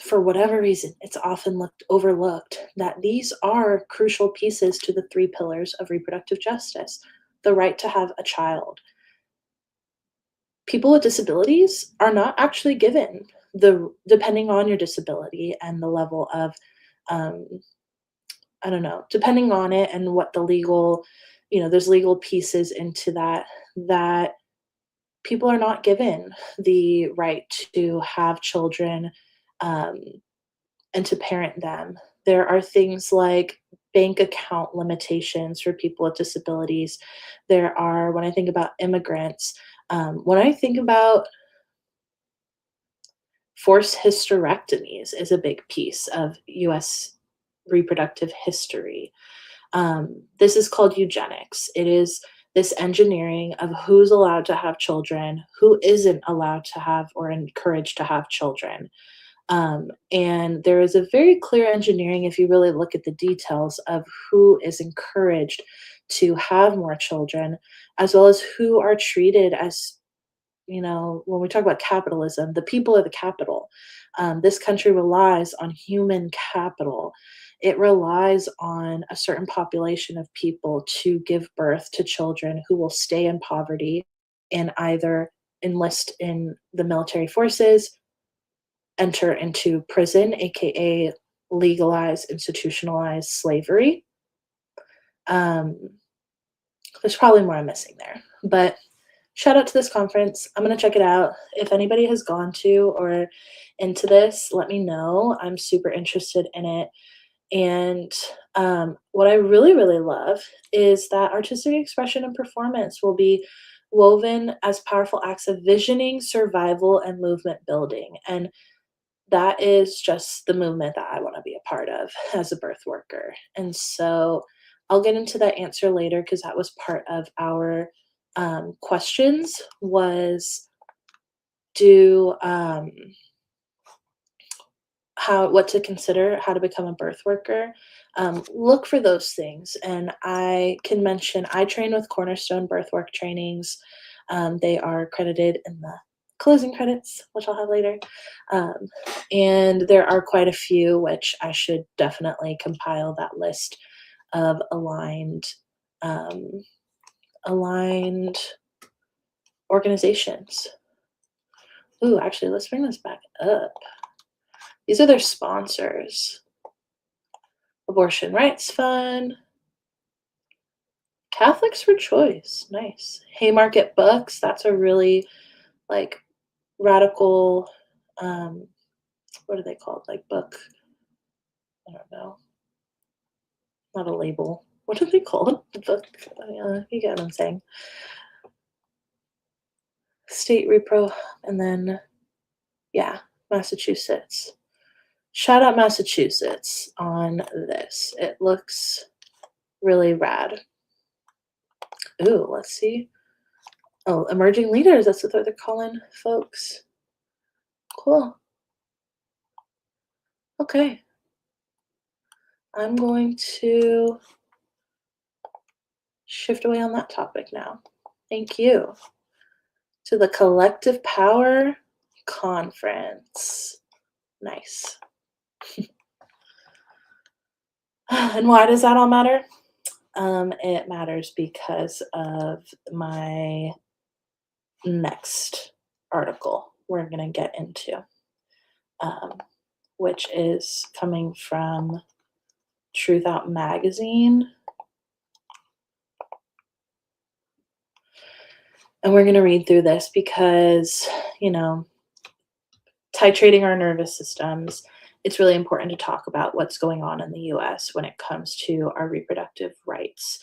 for whatever reason, it's often overlooked that these are crucial pieces to the three pillars of reproductive justice: the right to have a child. People with disabilities are not actually given depending on your disability and the level of, um, I don't know, depending on it and what the legal, there's legal pieces into that, that people are not given the right to have children, um, and to parent them. There are things like bank account limitations for people with disabilities. There are, when I think about immigrants, when I think about forced hysterectomies, is a big piece of US reproductive history. This is called eugenics. It is this engineering of who's allowed to have children, who isn't allowed to have or encouraged to have children. And there is a very clear engineering, if you really look at the details, of who is encouraged to have more children, as well as who are treated as, when we talk about capitalism, the people are the capital. This country relies on human capital. it relies on a certain population of people to give birth to children who will stay in poverty and either enlist in the military forces, enter into prison, aka legalized, institutionalized slavery. Um, there's probably more I'm missing there, but shout out to this conference. I'm gonna check it out. If anybody has gone to or into this, let me know. I'm super interested in it. And what I really, really love is that artistic expression and performance will be woven as powerful acts of visioning, survival, and movement building. And that is just the movement that I want to be a part of as a birth worker. And so I'll get into that answer later because that was part of our questions was do how what to consider, how to become a birth worker. Look for those things. And I can mention I train with Cornerstone Birthwork Trainings. They are credited in the closing credits, which I'll have later. Um, and there are quite a few, which I should definitely compile that list of um, aligned organizations. Ooh, actually, let's bring this back up. These are their sponsors. Abortion Rights Fund, Catholics for Choice, nice. Haymarket Books, that's a really, like, radical, um, what are they called? Like, book I don't know, not a label. What are they called? The book, you get what I'm saying. State Repro, and then, yeah, Massachusetts. Shout out Massachusetts on this. It looks really rad. Ooh, let's see. Oh, emerging leaders, that's what they're calling folks. Cool. Okay. I'm going to shift away on that topic now. Thank you. To the Collective Power Conference. Nice. And why does that all matter? It matters because of my next article we're going to get into, um, which is coming from Truth Out Magazine. And we're going to read through this because, titrating our nervous systems, it's really important to talk about what's going on in the US when it comes to our reproductive rights.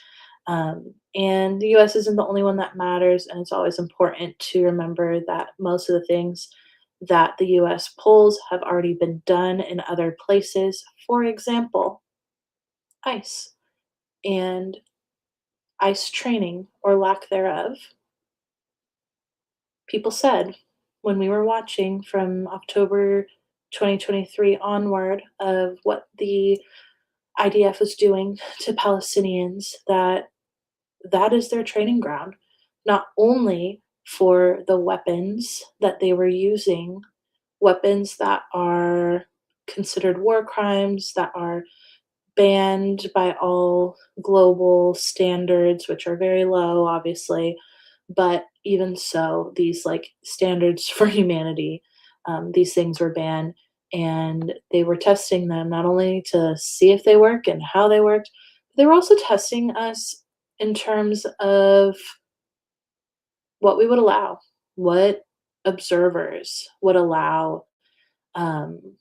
And the US isn't the only one that matters. And it's always important to remember that most of the things that the US pulls have already been done in other places. For example, ICE and ICE training or lack thereof. People said when we were watching from October 2023 onward of what the IDF was doing to Palestinians that that is their training ground, not only for the weapons that they were using, weapons that are considered war crimes, that are banned by all global standards, which are very low, obviously. But even so, these like standards for humanity, these things were banned, and they were testing them not only to see if they work and how they worked, but they were also testing us in terms of what we would allow, what observers would allow. Um,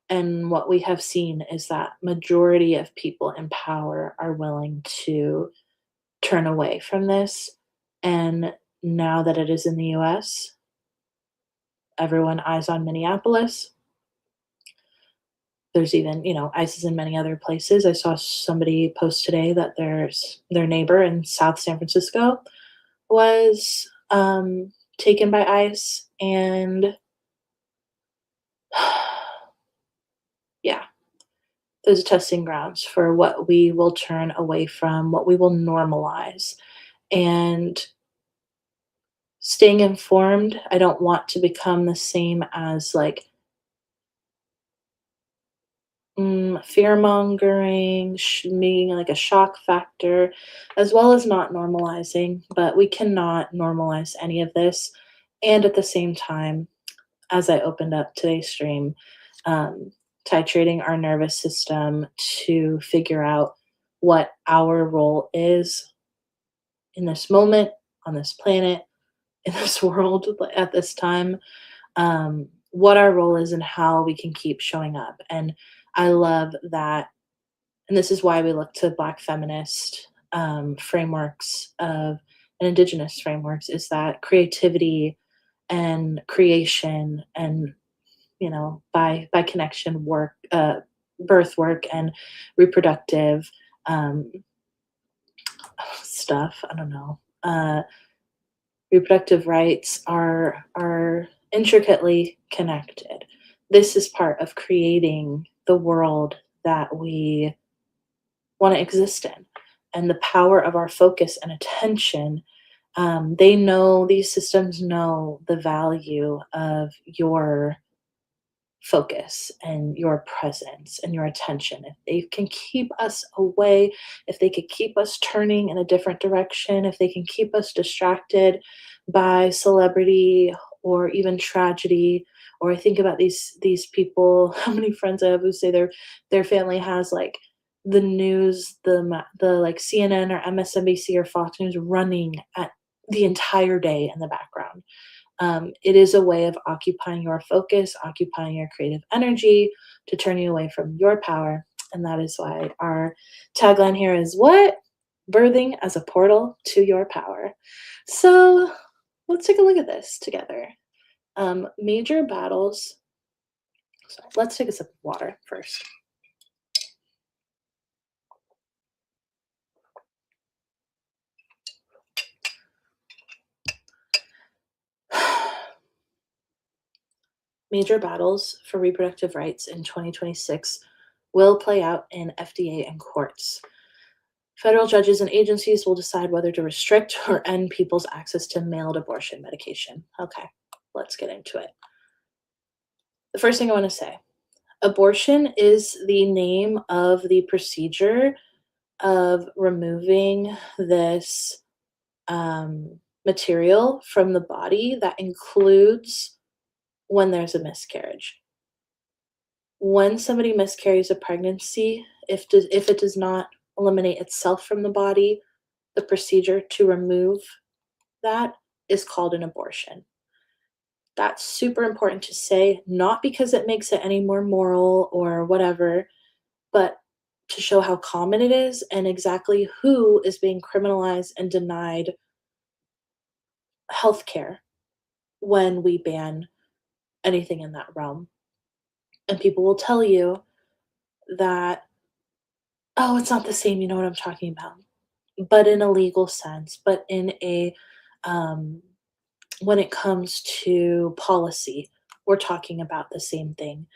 and what we have seen is that majority of people in power are willing to turn away from this. And now that it is in the US, everyone eyes on Minneapolis. There's even, ICE is in many other places. I saw somebody post today that their neighbor in South San Francisco was taken by ICE. And yeah, those testing grounds for what we will turn away from, what we will normalize. And staying informed, I don't want to become the same as like fear-mongering, being like a shock factor, as well as not normalizing, but we cannot normalize any of this. And at the same time, as I opened up today's stream, um, titrating our nervous system to figure out what our role is in this moment, on this planet, in this world at this time, what our role is and how we can keep showing up. And I love that. And this is why we look to Black feminist frameworks of and Indigenous frameworks is that creativity and creation and by connection work, birth work and reproductive um, stuff. I don't know. Reproductive rights are intricately connected. This is part of creating the world that we want to exist in, and the power of our focus and attention. These systems know the value of your focus and your presence and your attention. If they can keep us away, if they could keep us turning in a different direction, if they can keep us distracted by celebrity or even tragedy, or I think about these people, how many friends I have who say their family has like the news, the like CNN or MSNBC or Fox News running at the entire day in the background. It is a way of occupying your focus, occupying your creative energy to turn you away from your power. And that is why our tagline here is what? Birthing as a portal to your power. So let's take a look at this together. Major battles. Sorry, let's take a sip of water first. Major battles for reproductive rights in 2026 will play out in FDA and courts. Federal judges and agencies will decide whether to restrict or end people's access to mailed abortion medication. Okay, let's get into it. The first thing I want to say, abortion is the name of the procedure of removing this material from the body that includes when there's a miscarriage. When somebody miscarries a pregnancy, if it does not eliminate itself from the body, the procedure to remove that is called an abortion. That's super important to say, not because it makes it any more moral or whatever, but to show how common it is and exactly who is being criminalized and denied healthcare when we ban anything in that realm. And people will tell you that, oh, it's not the same, you know what I'm talking about. But in a legal sense, but in a when it comes to policy, we're talking about the same thing.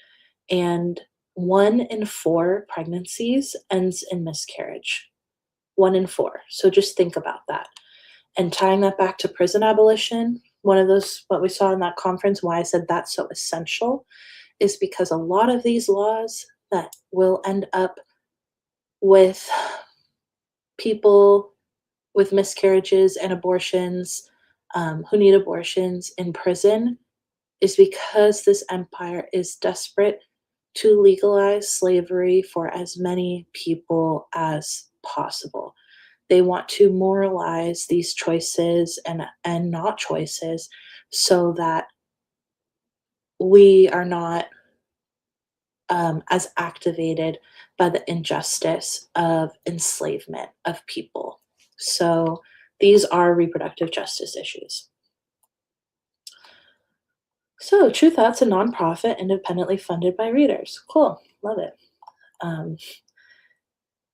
And 1 in 4 pregnancies ends in miscarriage. 1 in 4. So just think about that. And tying that back to prison abolition, one of those, what we saw in that conference, why I said that's so essential, is because a lot of these laws that will end up with people with miscarriages and abortions who need abortions in prison is because this empire is desperate to legalize slavery for as many people as possible. They want to moralize these choices and not choices so that we are not as activated by the injustice of enslavement of people. So these are reproductive justice issues. So True Thought's a nonprofit independently funded by readers. Cool, love it.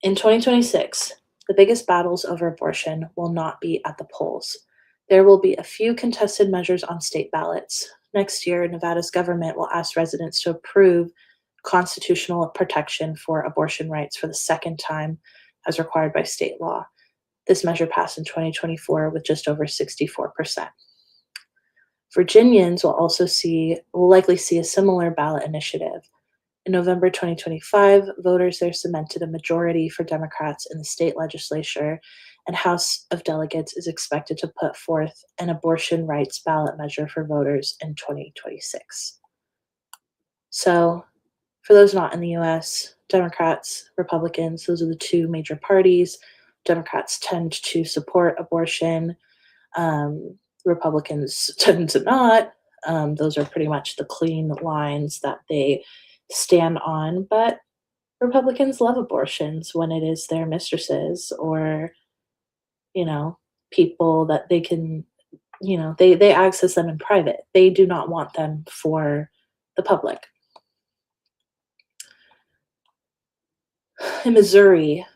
In 2026, the biggest battles over abortion will not be at the polls. There will be a few contested measures on state ballots. Next year, Nevada's government will ask residents to approve constitutional protection for abortion rights for the second time, as required by state law. This measure passed in 2024 with just over 64%. Virginians will likely see a similar ballot initiative. In November 2025, voters there cemented a majority for Democrats in the state legislature, and House of Delegates is expected to put forth an abortion rights ballot measure for voters in 2026. So, for those not in the US, Democrats, Republicans, those are the two major parties. Democrats tend to support abortion, Republicans tend to not. Those are pretty much the clean lines that they stand on. But Republicans love abortions when it is their mistresses or, you know, people that they can, they access them in private. They do not want them for the public. In Missouri,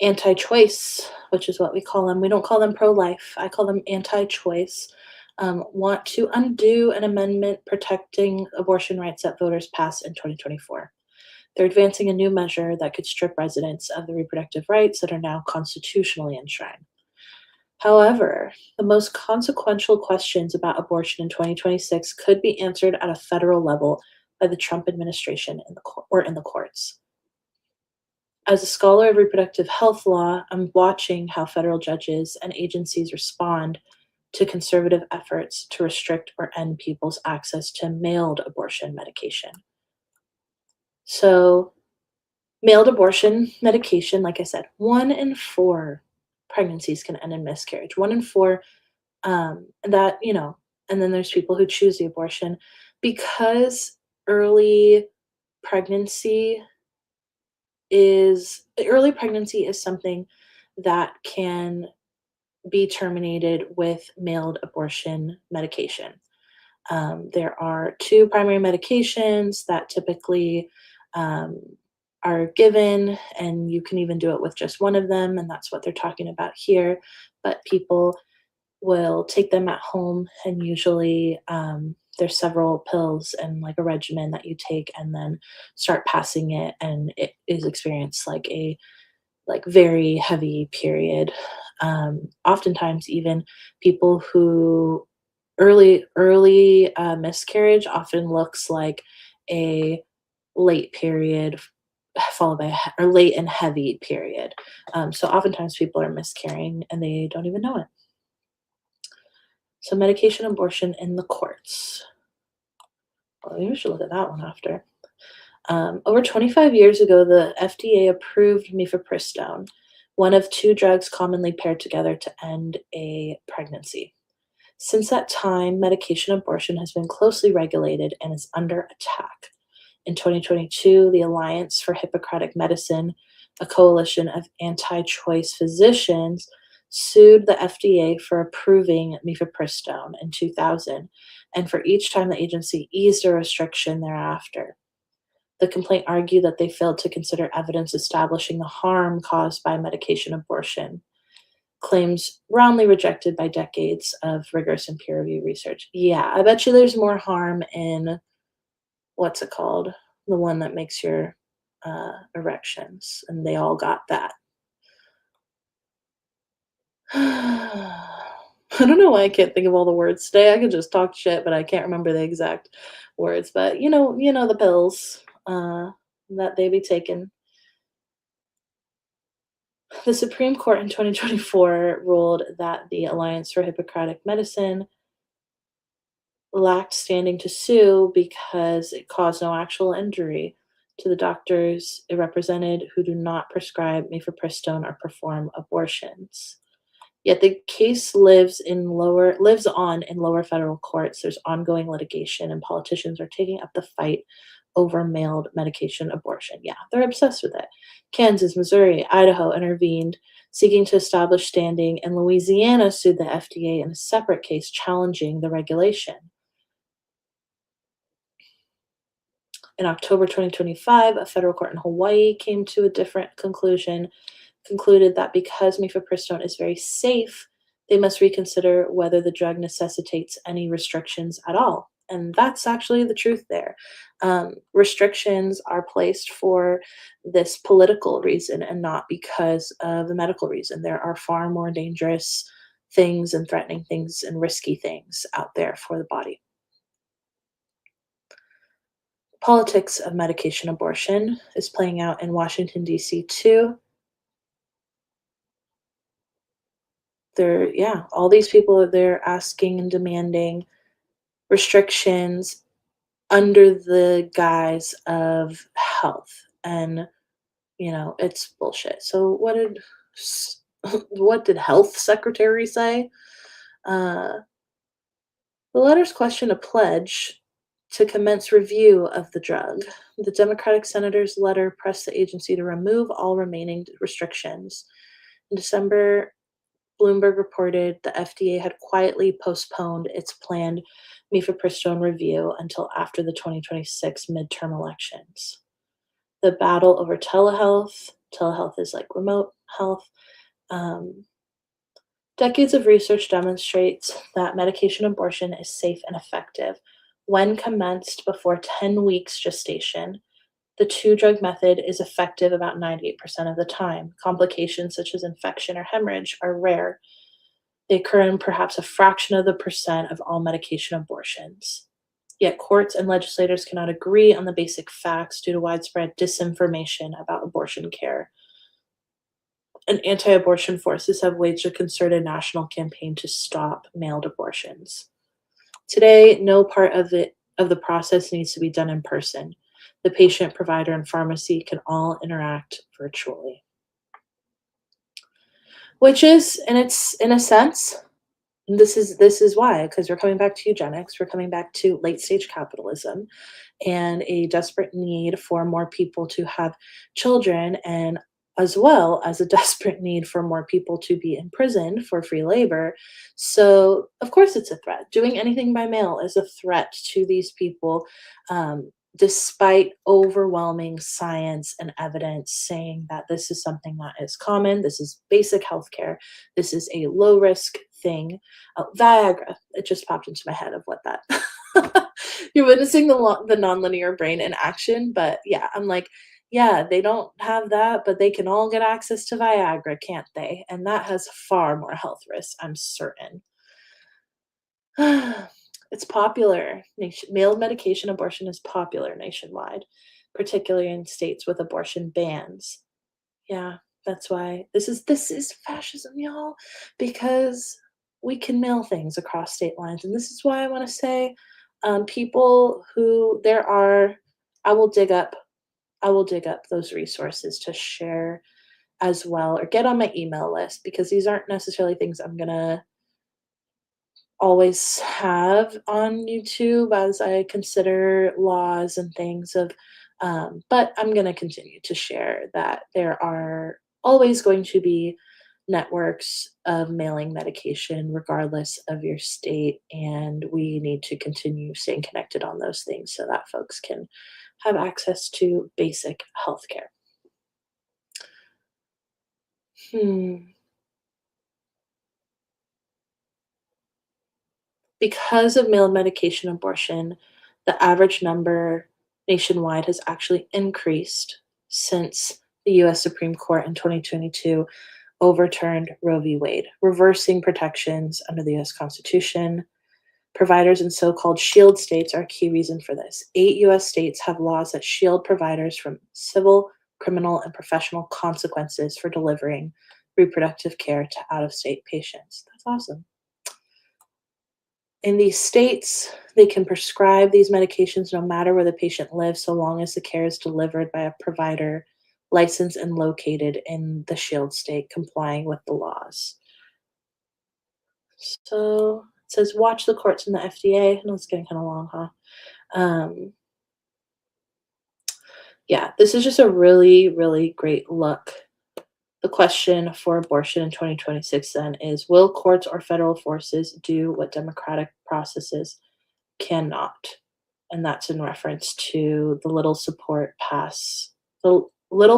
anti-choice, which is what we call them. We don't call them pro-life. I call them anti-choice. Want to undo an amendment protecting abortion rights that voters passed in 2024. They're advancing a new measure that could strip residents of the reproductive rights that are now constitutionally enshrined. However, the most consequential questions about abortion in 2026 could be answered at a federal level by the Trump administration in the courts. As a scholar of reproductive health law, I'm watching how federal judges and agencies respond to conservative efforts to restrict or end people's access to mailed abortion medication. So, mailed abortion medication, like I said, 1 in 4 pregnancies can end in miscarriage. 1 in 4, that, and then there's people who choose the abortion because early pregnancy early pregnancy is something that can be terminated with mailed abortion medication. There are 2 primary medications that typically um, are given, and you can even do it with just one of them, and that's what they're talking about here. But people will take them at home, and usually there's several pills and like a regimen that you take, and then start passing it, and it is experienced like a very heavy period. Oftentimes, even people who early miscarriage often looks like a late period followed by or late and heavy period. So oftentimes people are miscarrying and they don't even know it. So medication abortion in the courts. Well, we should look at that one after. Over 25 years ago, the FDA approved mifepristone, one of 2 drugs commonly paired together to end a pregnancy. Since that time, medication abortion has been closely regulated and is under attack. In 2022, the Alliance for Hippocratic Medicine, a coalition of anti-choice physicians, sued the FDA for approving mifepristone in 2000, and for each time the agency eased a restriction thereafter. The complaint argued that they failed to consider evidence establishing the harm caused by medication abortion, claims roundly rejected by decades of rigorous and peer-reviewed research. Yeah, I bet you there's more harm in what's it called? The one that makes your erections, and they all got that. I don't know why I can't think of all the words today. I could just talk shit, but I can't remember the exact words. But you know the pills that they be taking. The Supreme Court in 2024 ruled that the Alliance for Hippocratic Medicine lacked standing to sue because it caused no actual injury to the doctors it represented who do not prescribe mifepristone or perform abortions. Yet the case lives on in lower federal courts. There's ongoing litigation, and politicians are taking up the fight over mailed medication abortion. Yeah, they're obsessed with it. Kansas, Missouri, Idaho intervened, seeking to establish standing, and Louisiana sued the FDA in a separate case challenging the regulation. In October 2025, a federal court in Hawaii came to a different conclusion, concluded that because mifepristone is very safe, they must reconsider whether the drug necessitates any restrictions at all. And that's actually the truth there. Restrictions are placed for this political reason and not because of the medical reason. There are far more dangerous things and threatening things and risky things out there for the body. politics of medication abortion is playing out in Washington, D.C. too. All these people, they're asking and demanding restrictions under the guise of health. And, it's bullshit. So what did health secretary say? Uh, the letters question a pledge to commence review of the drug. The Democratic senator's letter pressed the agency to remove all remaining restrictions. In December, Bloomberg reported the FDA had quietly postponed its planned mifepristone review until after the 2026 midterm elections. The battle over telehealth is like remote health. Um, Decades of research demonstrates that medication abortion is safe and effective when commenced before 10 weeks gestation. The two-drug method is effective about 98% of the time. Complications such as infection or hemorrhage are rare. They occur in perhaps a fraction of the percent of all medication abortions. Yet courts and legislators cannot agree on the basic facts due to widespread disinformation about abortion care. And anti-abortion forces have waged a concerted national campaign to stop mailed abortions. Today, no part of the process needs to be done in person. The patient, provider, and pharmacy can all interact virtually. Which is, and it's in a sense, this is why, because we're coming back to eugenics, we're coming back to late stage capitalism and a desperate need for more people to have children, and as well as a desperate need for more people to be imprisoned for free labor. So, of course, it's a threat. Doing anything by mail is a threat to these people, despite overwhelming science and evidence saying that this is something that is common, this is basic healthcare, this is a low risk thing. Viagra, it just popped into my head of what that. You're witnessing the nonlinear brain in action, but yeah, I'm like, yeah, they don't have that, but they can all get access to Viagra, can't they? And that has far more health risks, I'm certain. It's popular. Mailed medication abortion is popular nationwide, particularly in states with abortion bans. Yeah, that's why this is fascism, y'all, because we can mail things across state lines, and this is why I want to say, people who there are, I will dig up, I will dig up those resources to share as well, or get on my email list because these aren't necessarily things I'm gonna always have on YouTube as I consider laws and things of, but I'm going to continue to share that there are always going to be networks of mailing medication regardless of your state, and we need to continue staying connected on those things so that folks can have access to basic healthcare. Hmm. Because of male medication abortion, the average number nationwide has actually increased since the US Supreme Court in 2022 overturned Roe v. Wade, reversing protections under the US Constitution. Providers in so called shield states are a key reason for this. 8 US states have laws that shield providers from civil, criminal, and professional consequences for delivering reproductive care to out of state patients. That's awesome. In these states, they can prescribe these medications no matter where the patient lives, so long as the care is delivered by a provider licensed and located in the shield state, complying with the laws. So it says, watch the courts and the FDA. I know it's getting kind of long, huh? Um, yeah, this is just a really, really great look. The question for abortion in 2026 then is, will courts or federal forces do what democratic processes cannot? And that's in reference to the little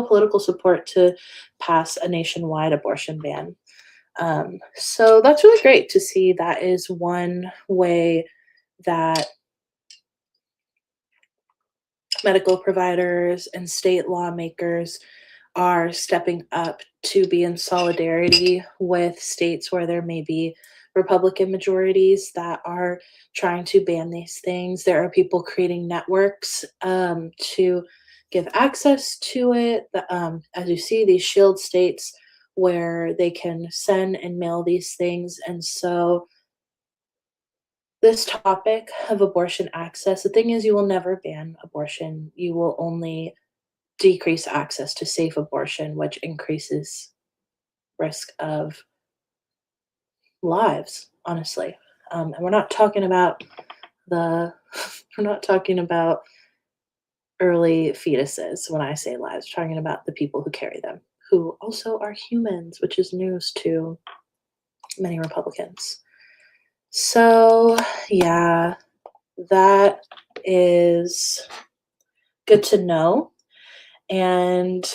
political support to pass a nationwide abortion ban. So that's really great to see. That is one way that medical providers and state lawmakers are stepping up to be in solidarity with states where there may be Republican majorities that are trying to ban these things. There are people creating networks to give access to it. As you see, these shield states where they can send and mail these things. And so, this topic of abortion access, the thing is, you will never ban abortion. You will only decrease access to safe abortion, which increases risk of lives, honestly. And we're not talking about the, we're not talking about early fetuses when I say lives. We're talking about the people who carry them, who also are humans, which is news to many Republicans. So, yeah, that is good to know. And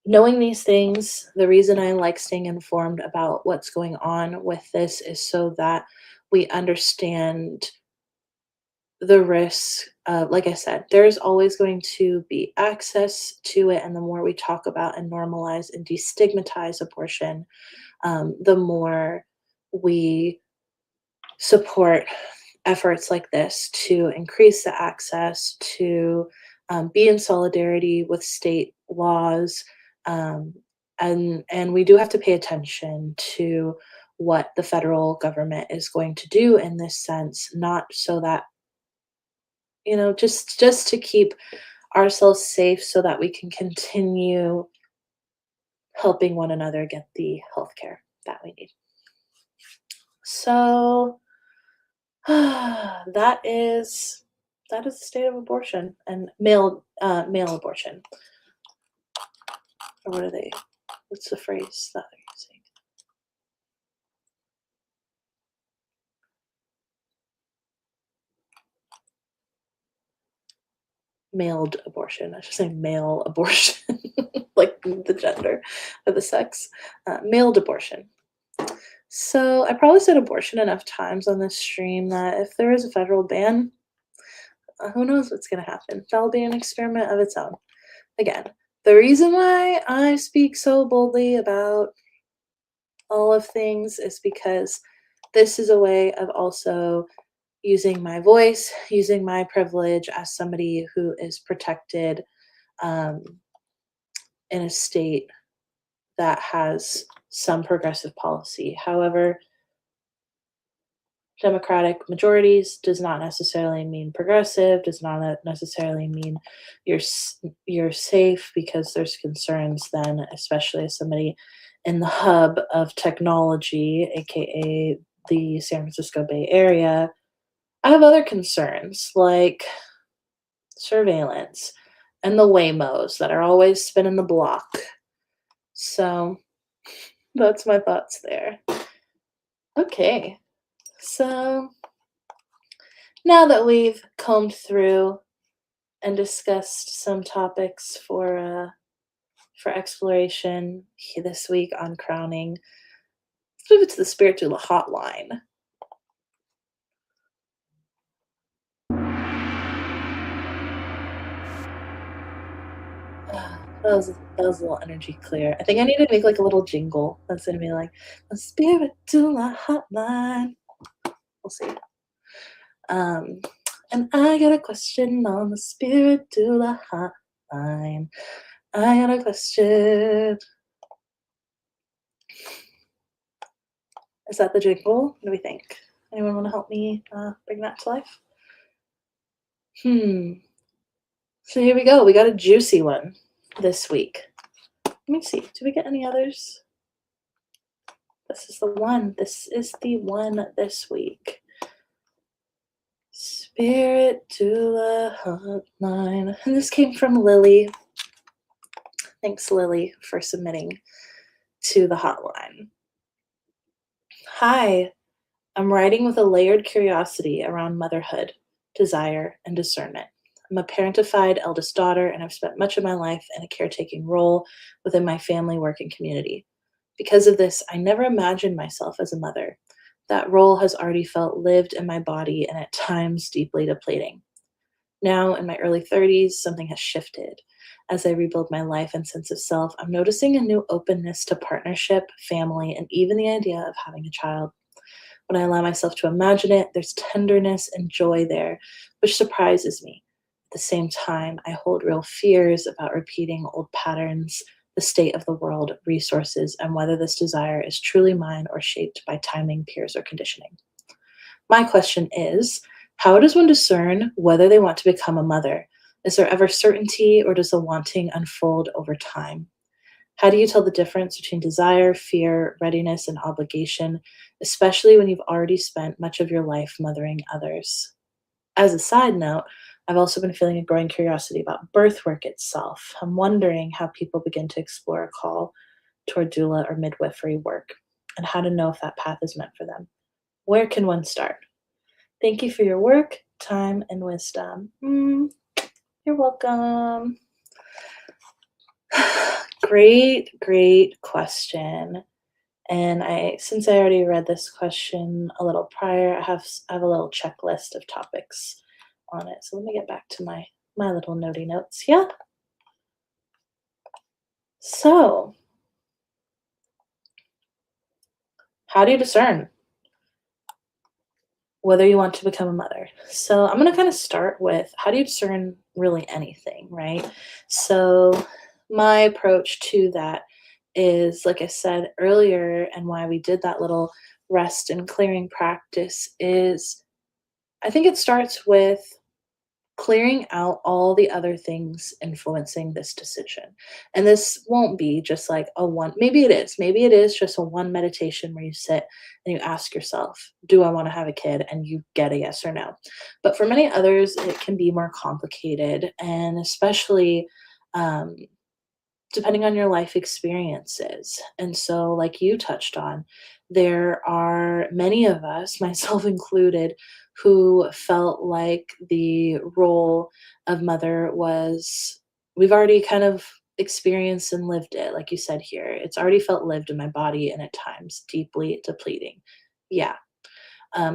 knowing these things, the reason I like staying informed about what's going on with this is so that we understand the risk. Like I said, there's always going to be access to it. And the more we talk about and normalize and destigmatize abortion, the more we support efforts like this to increase the access, to be in solidarity with state laws, um, and we do have to pay attention to what the federal government is going to do in this sense, not so that just to keep ourselves safe, so that we can continue helping one another get the healthcare that we need. So that is the state of abortion and male abortion. Or what are they? What's the phrase that they're using? Mailed abortion. I should say male abortion, like the gender or the sex. Mailed abortion. So I probably said abortion enough times on this stream that if there is a federal ban, who knows what's going to happen? That'll be an experiment of its own. Again, the reason why I speak so boldly about all of things is because this is a way of also using my voice, using my privilege as somebody who is protected um, in a state that has some progressive policy. However, Democratic majorities does not necessarily mean progressive, does not necessarily mean you're safe, because there's concerns then, especially as somebody in the hub of technology, aka the San Francisco Bay Area. I have other concerns like surveillance and the Waymos that are always spinning the block. So that's my thoughts there. Okay, so now that we've combed through and discussed some topics for exploration this week on crowning, let's move it to the Spirit Doula hotline. That was a little energy clear. I think I need to make like a little jingle that's gonna be like the Spirit Doula hotline. We'll see. And I got a question on the Spirit Doula hotline. I got a question. Is that the jingle? What do we think? Anyone want to help me bring that to life? So here we go. We got a juicy one this week. Let me see. Do we get any others? This is the one. This is the one this week. Spirit Doula hotline. And this came from Lily. Thanks, Lily, for submitting to the hotline. Hi, I'm writing with a layered curiosity around motherhood, desire, and discernment. I'm a parentified eldest daughter, and I've spent much of my life in a caretaking role within my family work and community. Because of this, I never imagined myself as a mother. That role has already felt lived in my body and at times deeply depleting. Now, in my early 30s, something has shifted. As I rebuild my life and sense of self, I'm noticing a new openness to partnership, family, and even the idea of having a child. When I allow myself to imagine it, there's tenderness and joy there, which surprises me. At the same time, I hold real fears about repeating old patterns, the state of the world, resources, and whether this desire is truly mine or shaped by timing, peers, or conditioning. My question is, how does one discern whether they want to become a mother? Is there ever certainty, or does the wanting unfold over time? How do you tell the difference between desire, fear, readiness, and obligation, especially when you've already spent much of your life mothering others? As a side note, I've also been feeling a growing curiosity about birth work itself. I'm wondering how people begin to explore a call toward doula or midwifery work, and how to know if that path is meant for them. Where can one start? Thank you for your work, time, and wisdom. You're welcome. Great question. And since I already read this question a little prior, I have a little checklist of topics on it. So let me get back to my little notey notes. Yeah. So, how do you discern whether you want to become a mother? So, I'm going to kind of start with, how do you discern really anything, right? So, my approach to that is, like I said earlier, and why we did that little rest and clearing practice, is I think it starts with clearing out all the other things influencing this decision. And this won't be just like a one, maybe it is just a one meditation where you sit and you ask yourself, do I want to have a kid? And you get a yes or no. But for many others, it can be more complicated, and especially um, depending on your life experiences. And so, like you touched on, there are many of us, myself included, who felt like the role of mother was, we've already kind of experienced and lived it. Like you said here, it's already felt lived in my body, and at times deeply depleting. Yeah.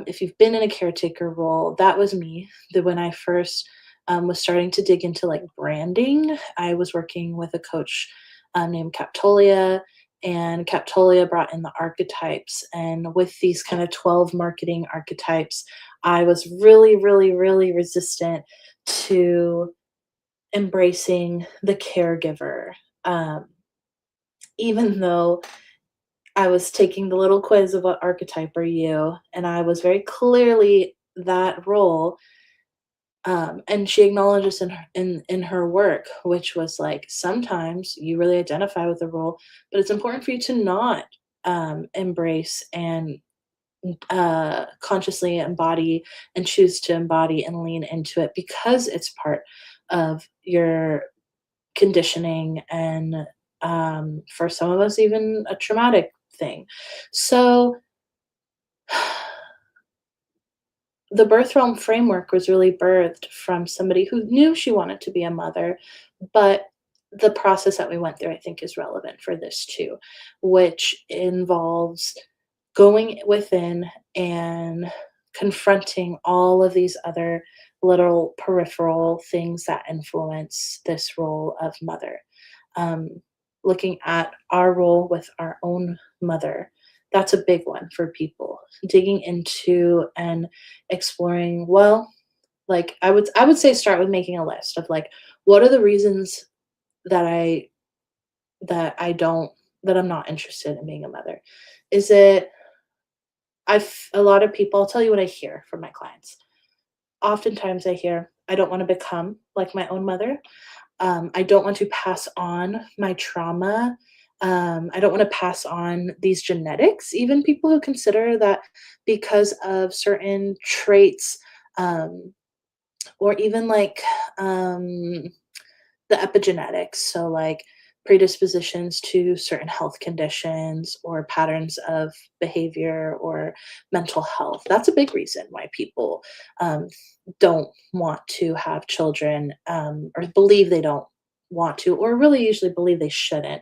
If you've been in a caretaker role, that was me. When I first was starting to dig into like branding, I was working with a coach named Captolia, and Captolia brought in the archetypes. And with these kind of 12 marketing archetypes, I was really resistant to embracing the caregiver. Um, Even though I was taking the little quiz of what archetype are you, and I was very clearly that role. And she acknowledges in her work, which was like, sometimes you really identify with the role, but it's important for you to not embrace and consciously embody and choose to embody and lean into it, because it's part of your conditioning, and for some of us, even a traumatic thing. So, the birth realm framework was really birthed from somebody who knew she wanted to be a mother, but the process that we went through, I think, is relevant for this too, which involves going within and confronting all of these other little peripheral things that influence this role of mother. Um, Looking at our role with our own mother, that's a big one for people. Digging into and exploring, well, like I would say start with making a list of like, what are the reasons that I don't that I'm not interested in being a mother? Is it, a lot of people, I'll tell you what I hear from my clients. Oftentimes I hear, I don't want to become like my own mother. I don't want to pass on my trauma. I don't want to pass on these genetics. Even people who consider that because of certain traits, um, or even like the epigenetics, so like predispositions to certain health conditions or patterns of behavior or mental health. That's a big reason why people um, don't want to have children, or believe they don't want to, or really usually believe they shouldn't.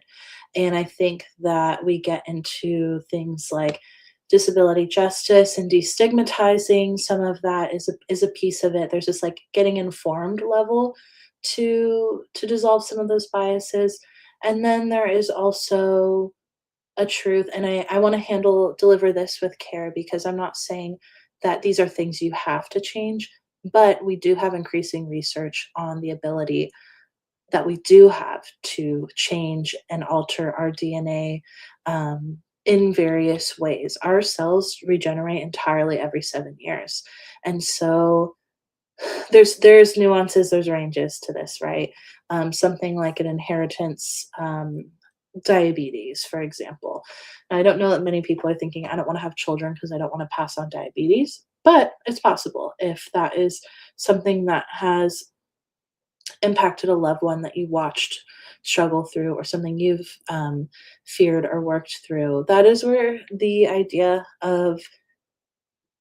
And I think that we get into things like disability justice and destigmatizing some of that is a piece of it. There's this like getting informed level to dissolve some of those biases. And then there is also a truth, and I want to deliver this with care because I'm not saying that these are things you have to change, but we do have increasing research on the ability that we do have to change and alter our DNA in various ways. Our cells regenerate entirely every 7 years. And so there's nuances, there's ranges to this, right? Something like an inheritance, diabetes, for example. And I don't know that many people are thinking, I don't want to have children because I don't want to pass on diabetes, but it's possible if that is something that has impacted a loved one that you watched struggle through or something you've feared or worked through. That is where the idea of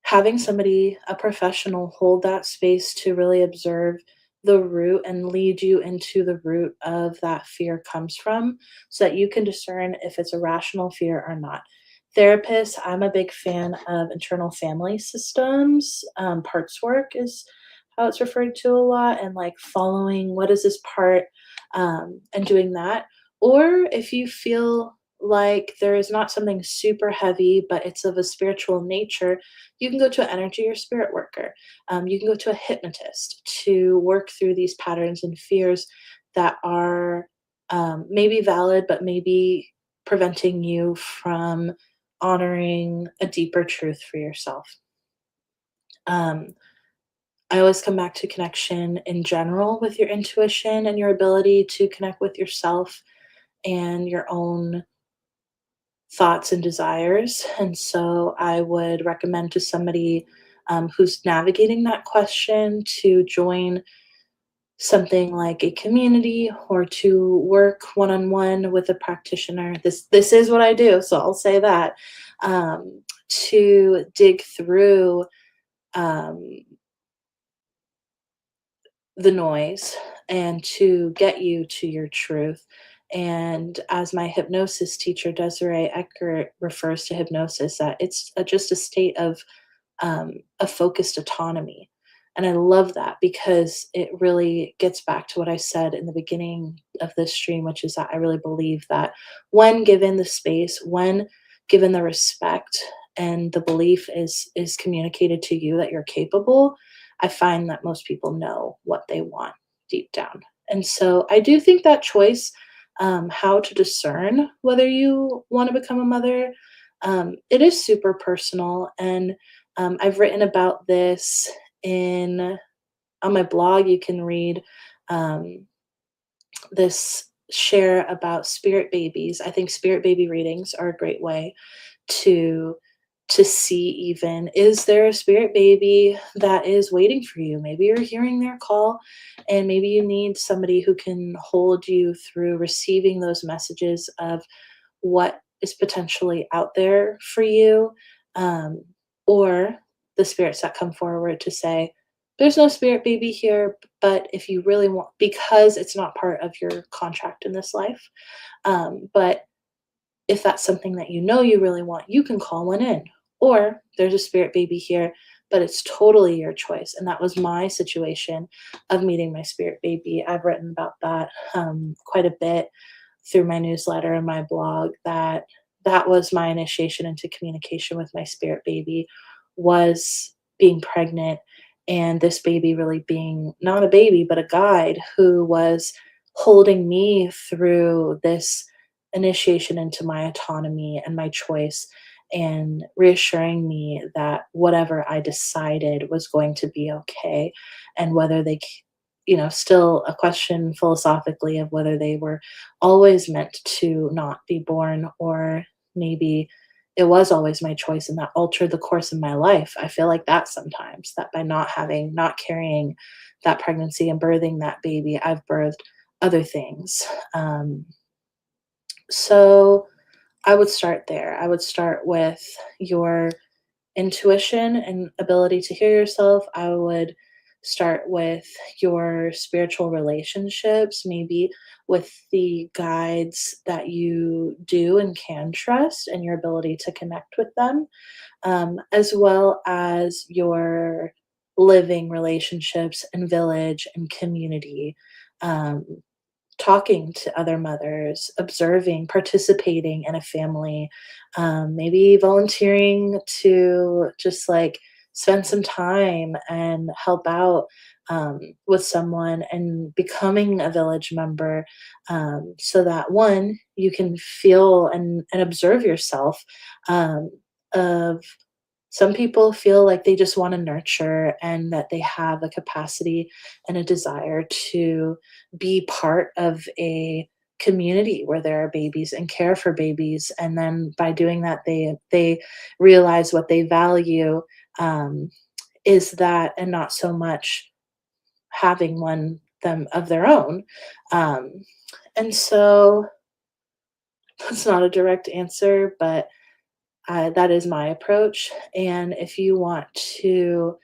having somebody, a professional, hold that space to really observe the root and lead you into the root of that fear comes from so that you can discern if it's a rational fear or not. Therapists, I'm a big fan of internal family systems. Parts work is how it's referred to a lot, and like following what is this part, and doing that. Or if you feel like there is not something super heavy, but it's of a spiritual nature, you can go to an energy or spirit worker. You can go to a hypnotist to work through these patterns and fears that are maybe valid, but maybe preventing you from honoring a deeper truth for yourself. Um, I always come back to connection in general with your intuition and your ability to connect with yourself and your own thoughts and desires. And so I would recommend to somebody who's navigating that question to join something like a community or to work one on one with a practitioner. This is what I do, so I'll say that, to dig through um, the noise and to get you to your truth. And as my hypnosis teacher, Desiree Eckert, refers to hypnosis, that it's just a state of a focused autonomy. And I love that because it really gets back to what I said in the beginning of this stream, which is that I really believe that when given the space, when given the respect and the belief is communicated to you that you're capable, I find that most people know what they want deep down. And so I do think that choice, how to discern whether you want to become a mother, it is super personal. And I've written about this in on my blog. You can read this share about spirit babies. I think spirit baby readings are a great way to see, even, is there a spirit baby that is waiting for you? Maybe you're hearing their call and maybe you need somebody who can hold you through receiving those messages of what is potentially out there for you, um, or the spirits that come forward to say, there's no spirit baby here, but if you really want, because it's not part of your contract in this life, but if that's something that you know you really want, you can call one in. Or there's a spirit baby here, but it's totally your choice. And that was my situation of meeting my spirit baby. I've written about that quite a bit through my newsletter and my blog, that that was my initiation into communication with my spirit baby, was being pregnant, and this baby really being not a baby but a guide who was holding me through this initiation into my autonomy and my choice, and reassuring me that whatever I decided was going to be okay. And whether still a question philosophically of whether they were always meant to not be born, or maybe it was always my choice and that altered the course of my life. I feel like that sometimes, that by not carrying that pregnancy and birthing that baby, I've birthed other things. So I would start there. I would start with your intuition and ability to hear yourself. I would start with your spiritual relationships, maybe with the guides that you do and can trust and your ability to connect with them, as well as your living relationships and village and community. Um, Talking to other mothers, observing, participating in a family, maybe volunteering to just like spend some time and help out with someone and becoming a village member, so that one, you can feel and observe yourself, um, of some people feel like they just want to nurture and that they have a capacity and a desire to be part of a community where there are babies and care for babies. And then by doing that, they realize what they value, um, is that, and not so much having one them of their own. Um, and so that's not a direct answer, but that is my approach. And if you want to,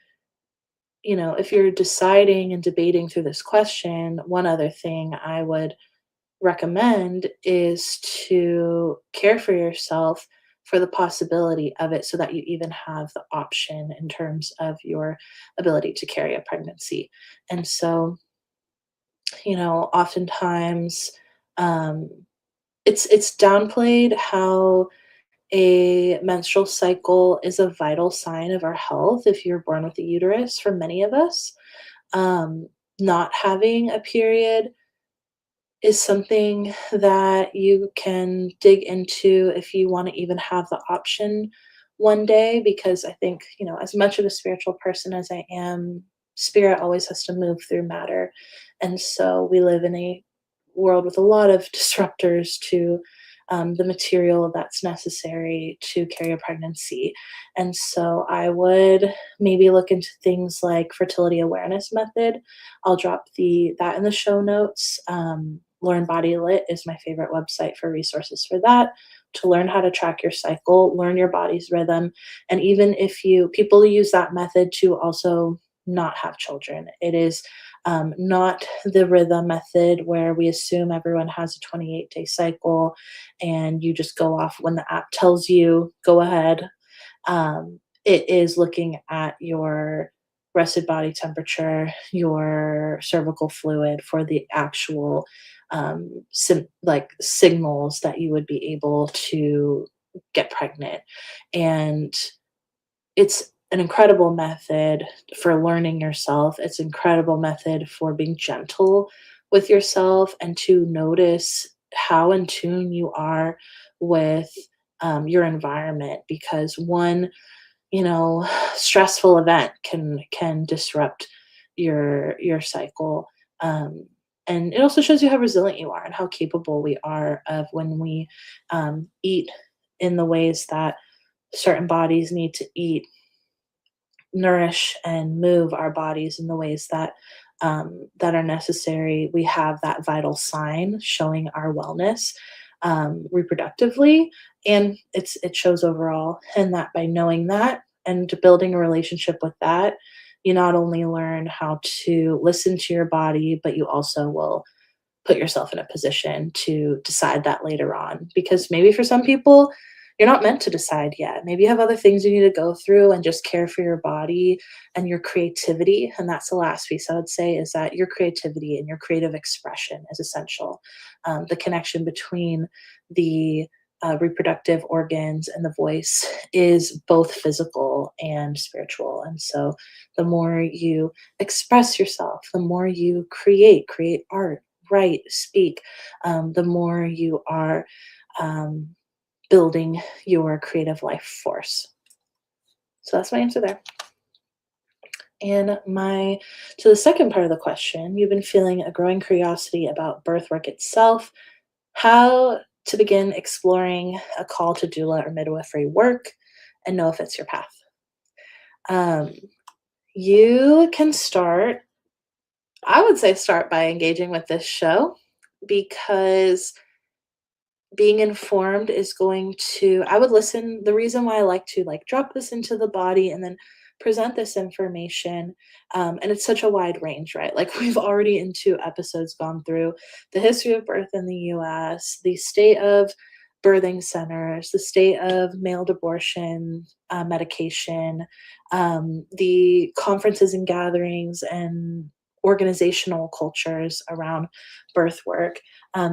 if you're deciding and debating through this question, one other thing I would recommend is to care for yourself for the possibility of it so that you even have the option in terms of your ability to carry a pregnancy. And so, oftentimes, um, it's downplayed how a menstrual cycle is a vital sign of our health if you're born with a uterus for many of us. Not having a period is something that you can dig into if you want to even have the option one day, because I think, as much of a spiritual person as I am, spirit always has to move through matter. And so we live in a world with a lot of disruptors to the material that's necessary to carry a pregnancy. And so I would maybe look into things like fertility awareness method. I'll drop that in the show notes. Learn Body Lit is my favorite website for resources for that, to learn how to track your cycle, learn your body's rhythm. And even if people use that method to also not have children, it is not the rhythm method where we assume everyone has a 28-day cycle and you just go off when the app tells you, go ahead. It is looking at your rested body temperature, your cervical fluid for the actual signals that you would be able to get pregnant. And it's an incredible method for learning yourself. It's an incredible method for being gentle with yourself and to notice how in tune you are with your environment, because one, stressful event can disrupt your cycle. Um, and it also shows you how resilient you are and how capable we are of when we eat in the ways that certain bodies need to eat, nourish and move our bodies in the ways that are necessary. We have that vital sign showing our wellness reproductively, and it shows overall. And that by knowing that and building a relationship with that, you not only learn how to listen to your body, but you also will put yourself in a position to decide that later on. Because maybe for some people, you're not meant to decide yet. Maybe you have other things you need to go through and just care for your body and your creativity. And that's the last piece I would say, is that your creativity and your creative expression is essential. The connection between the reproductive organs and the voice is both physical and spiritual. And so the more you express yourself, the more you create art, write, speak, the more you are building your creative life force. So that's my answer there. And to the second part of the question, you've been feeling a growing curiosity about birth work itself, how to begin exploring a call to doula or midwifery work, and know if it's your path. Um, you can I would say start by engaging with this show, because being informed is going to I would listen. The reason why I like to drop this into the body and then present this information. And it's such a wide range, right? Like we've already in 2 episodes gone through the history of birth in the US, the state of birthing centers, the state of mailed abortion medication, the conferences and gatherings and organizational cultures around birth work.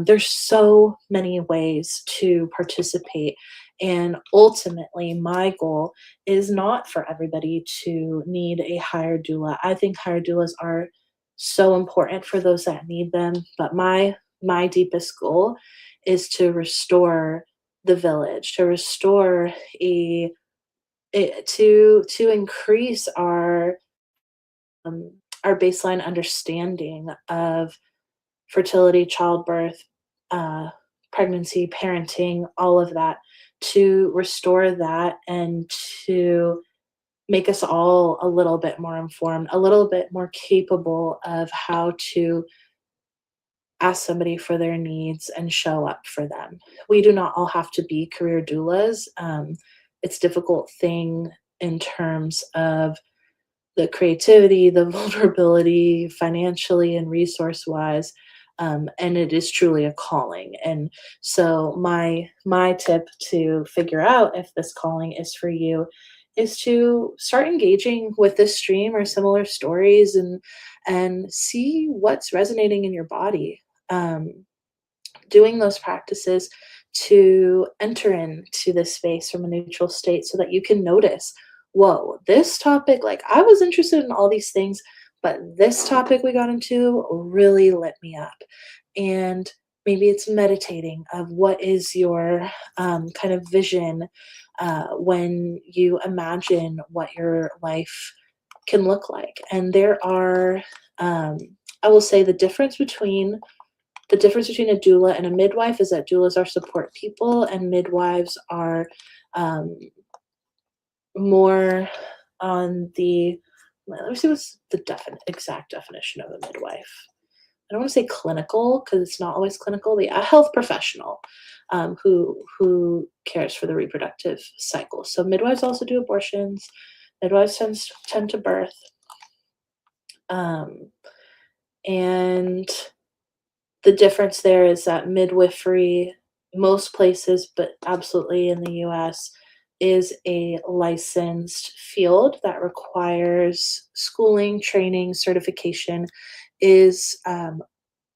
There's so many ways to participate. And ultimately, my goal is not for everybody to need a hired doula. I think hired doulas are so important for those that need them. But my deepest goal is to restore the village, to restore to increase our baseline understanding of fertility, childbirth, uh, pregnancy, parenting, all of that, to restore that and to make us all a little bit more informed, a little bit more capable of how to ask somebody for their needs and show up for them. We do not all have to be career doulas. It's a difficult thing in terms of the creativity, the vulnerability, financially and resource wise. And it is truly a calling. And so my tip to figure out if this calling is for you is to start engaging with this stream or similar stories and see what's resonating in your body. Doing those practices to enter into this space from a neutral state so that you can notice, whoa, this topic, like I was interested in all these things, but this topic we got into really lit me up. And maybe it's meditating of what is your kind of vision when you imagine what your life can look like. And there are, I will say, the difference between a doula and a midwife is that doulas are support people and midwives are um, more on the, let me see what's the exact definition of a midwife. I don't want to say clinical because it's not always clinical, but a health professional who cares for the reproductive cycle. So midwives also do abortions. Midwives tend to birth. Um, and the difference there is that midwifery, most places, but absolutely in the US, is a licensed field that requires schooling, training, certification, is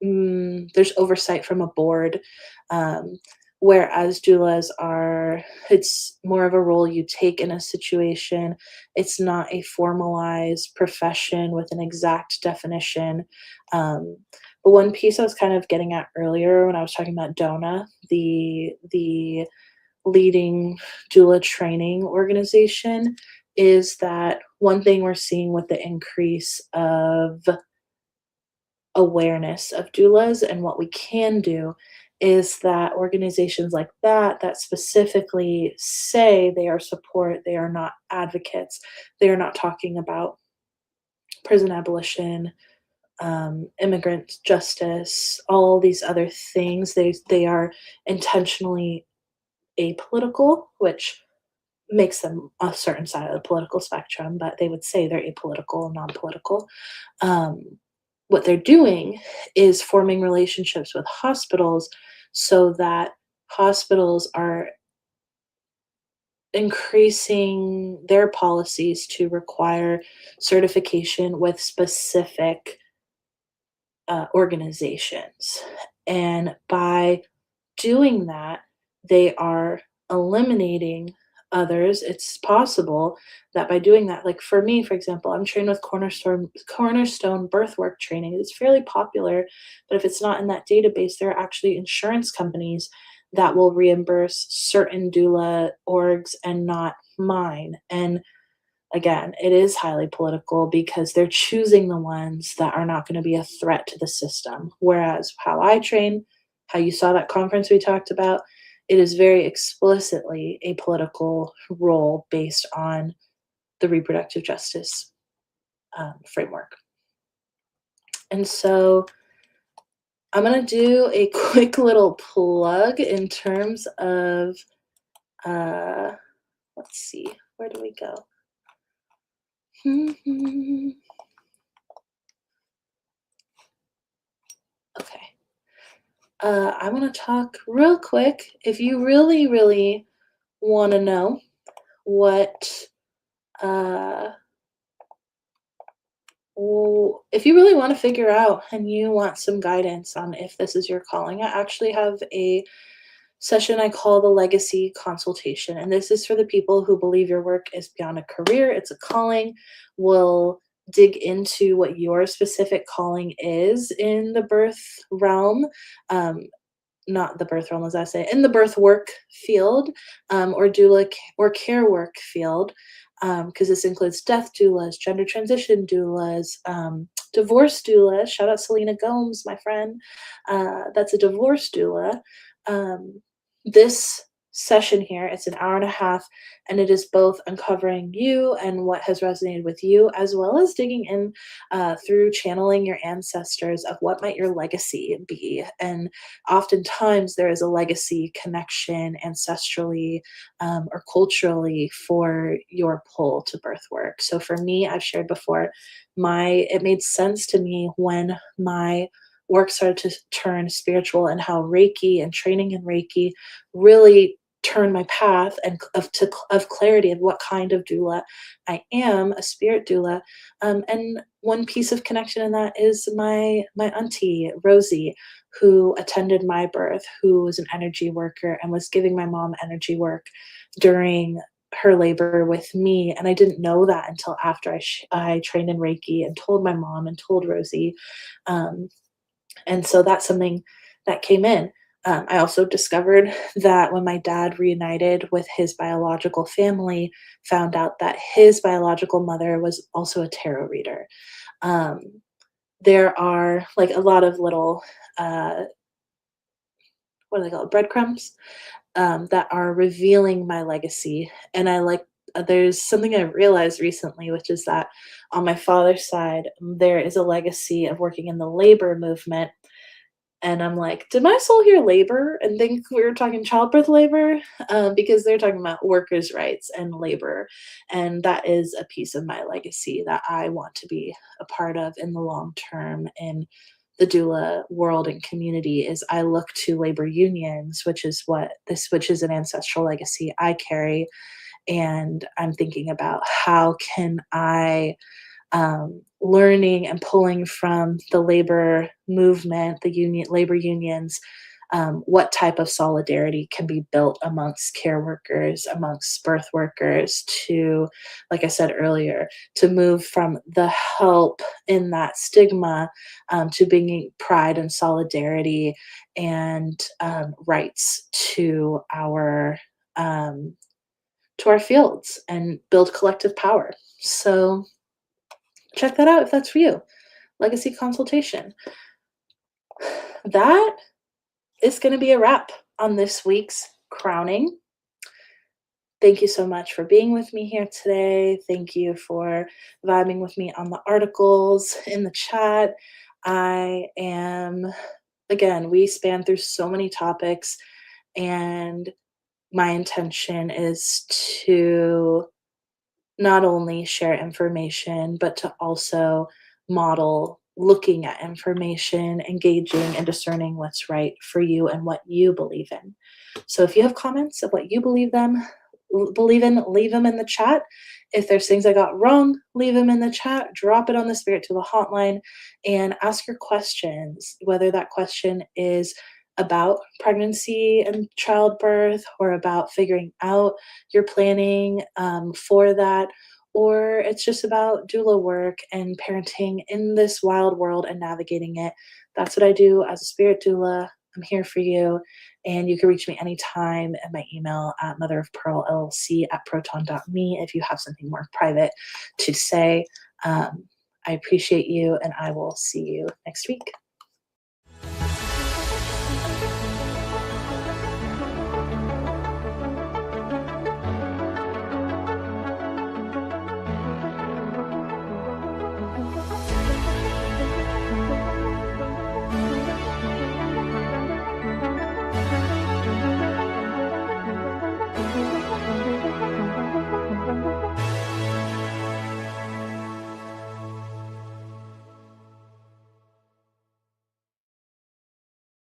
there's oversight from a board, um, whereas doulas are, it's more of a role you take in a situation. It's not a formalized profession with an exact definition. Um, but one piece I was kind of getting at earlier when I was talking about DONA, the leading doula training organization, is that one thing we're seeing with the increase of awareness of doulas and what we can do is that organizations like that specifically say they are support, they are not advocates, they are not talking about prison abolition, immigrant justice, all these other things. They are intentionally apolitical, which makes them a certain side of the political spectrum, but they would say they're apolitical, non-political. Um, what they're doing is forming relationships with hospitals so that hospitals are increasing their policies to require certification with specific organizations. And by doing that, they are eliminating others. It's possible that by doing that, like for me, for example, I'm trained with Cornerstone Birthwork training. It's fairly popular, but if it's not in that database, there are actually insurance companies that will reimburse certain doula orgs and not mine. And again, it is highly political because they're choosing the ones that are not going to be a threat to the system. Whereas how I train, how you saw that conference we talked about, it is very explicitly a political role based on the reproductive justice framework. And so I'm going to do a quick little plug in terms of, let's see, where do we go? Mhm. Okay. I want to talk real quick. If you really, really want to know what, uh, if you really want to figure out and you want some guidance on if this is your calling, I actually have a session I call the legacy consultation. And this is for the people who believe your work is beyond a career, it's a calling. We'll dig into what your specific calling is in the birth realm. Um, Not the birth realm, as I say, in the birth work field, or doula or care work field, because this includes death doulas, gender transition doulas, divorce doulas. Shout out Selena Gomes, my friend. That's a divorce doula. This session here, it's an hour and a half, and it is both uncovering you and what has resonated with you, as well as digging in through channeling your ancestors of what might your legacy be. And oftentimes there is a legacy connection ancestrally or culturally for your pull to birth work. So for me, I've shared before, it made sense to me when my work started to turn spiritual, and how Reiki and training in Reiki really turned my path and of clarity of what kind of doula I am, a spirit doula. And one piece of connection in that is my auntie Rosie, who attended my birth, who was an energy worker and was giving my mom energy work during her labor with me. And I didn't know that until after I trained in Reiki and told my mom and told Rosie. Um, and so that's something that came in. I also discovered that when my dad reunited with his biological family, found out that his biological mother was also a tarot reader. Um, there are like a lot of little, uh, what are they called, breadcrumbs, that are revealing my legacy. And there's something I realized recently, which is that on my father's side, there is a legacy of working in the labor movement. And I'm like, did my soul hear labor and think we were talking childbirth labor? Because they're talking about workers' rights and labor. And that is a piece of my legacy that I want to be a part of in the long term in the doula world and community. Is I look to labor unions, which is an ancestral legacy I carry. And I'm thinking about how can I, learning and pulling from the labor movement, the labor unions, what type of solidarity can be built amongst care workers, amongst birth workers, to, like I said earlier, to move from the help in that stigma, to bringing pride and solidarity and rights um, to our fields and build collective power. So check that out if that's for you. Legacy consultation. That is going to be a wrap on this week's crowning. Thank you so much for being with me here today. Thank you for vibing with me on the articles in the chat. Again, we span through so many topics, and my intention is to not only share information, but to also model looking at information, engaging and discerning what's right for you and what you believe in. So if you have comments of what you believe in, leave them in the chat. If there's things I got wrong, leave them in the chat. Drop it on the Spirit to the hotline and ask your questions, whether that question is about pregnancy and childbirth, or about figuring out your planning for that, or it's just about doula work and parenting in this wild world and navigating it. That's what I do as a spirit doula. I'm here for you. And you can reach me anytime at my email at motherofpearlllc@proton.me if you have something more private to say. I appreciate you, and I will see you next week.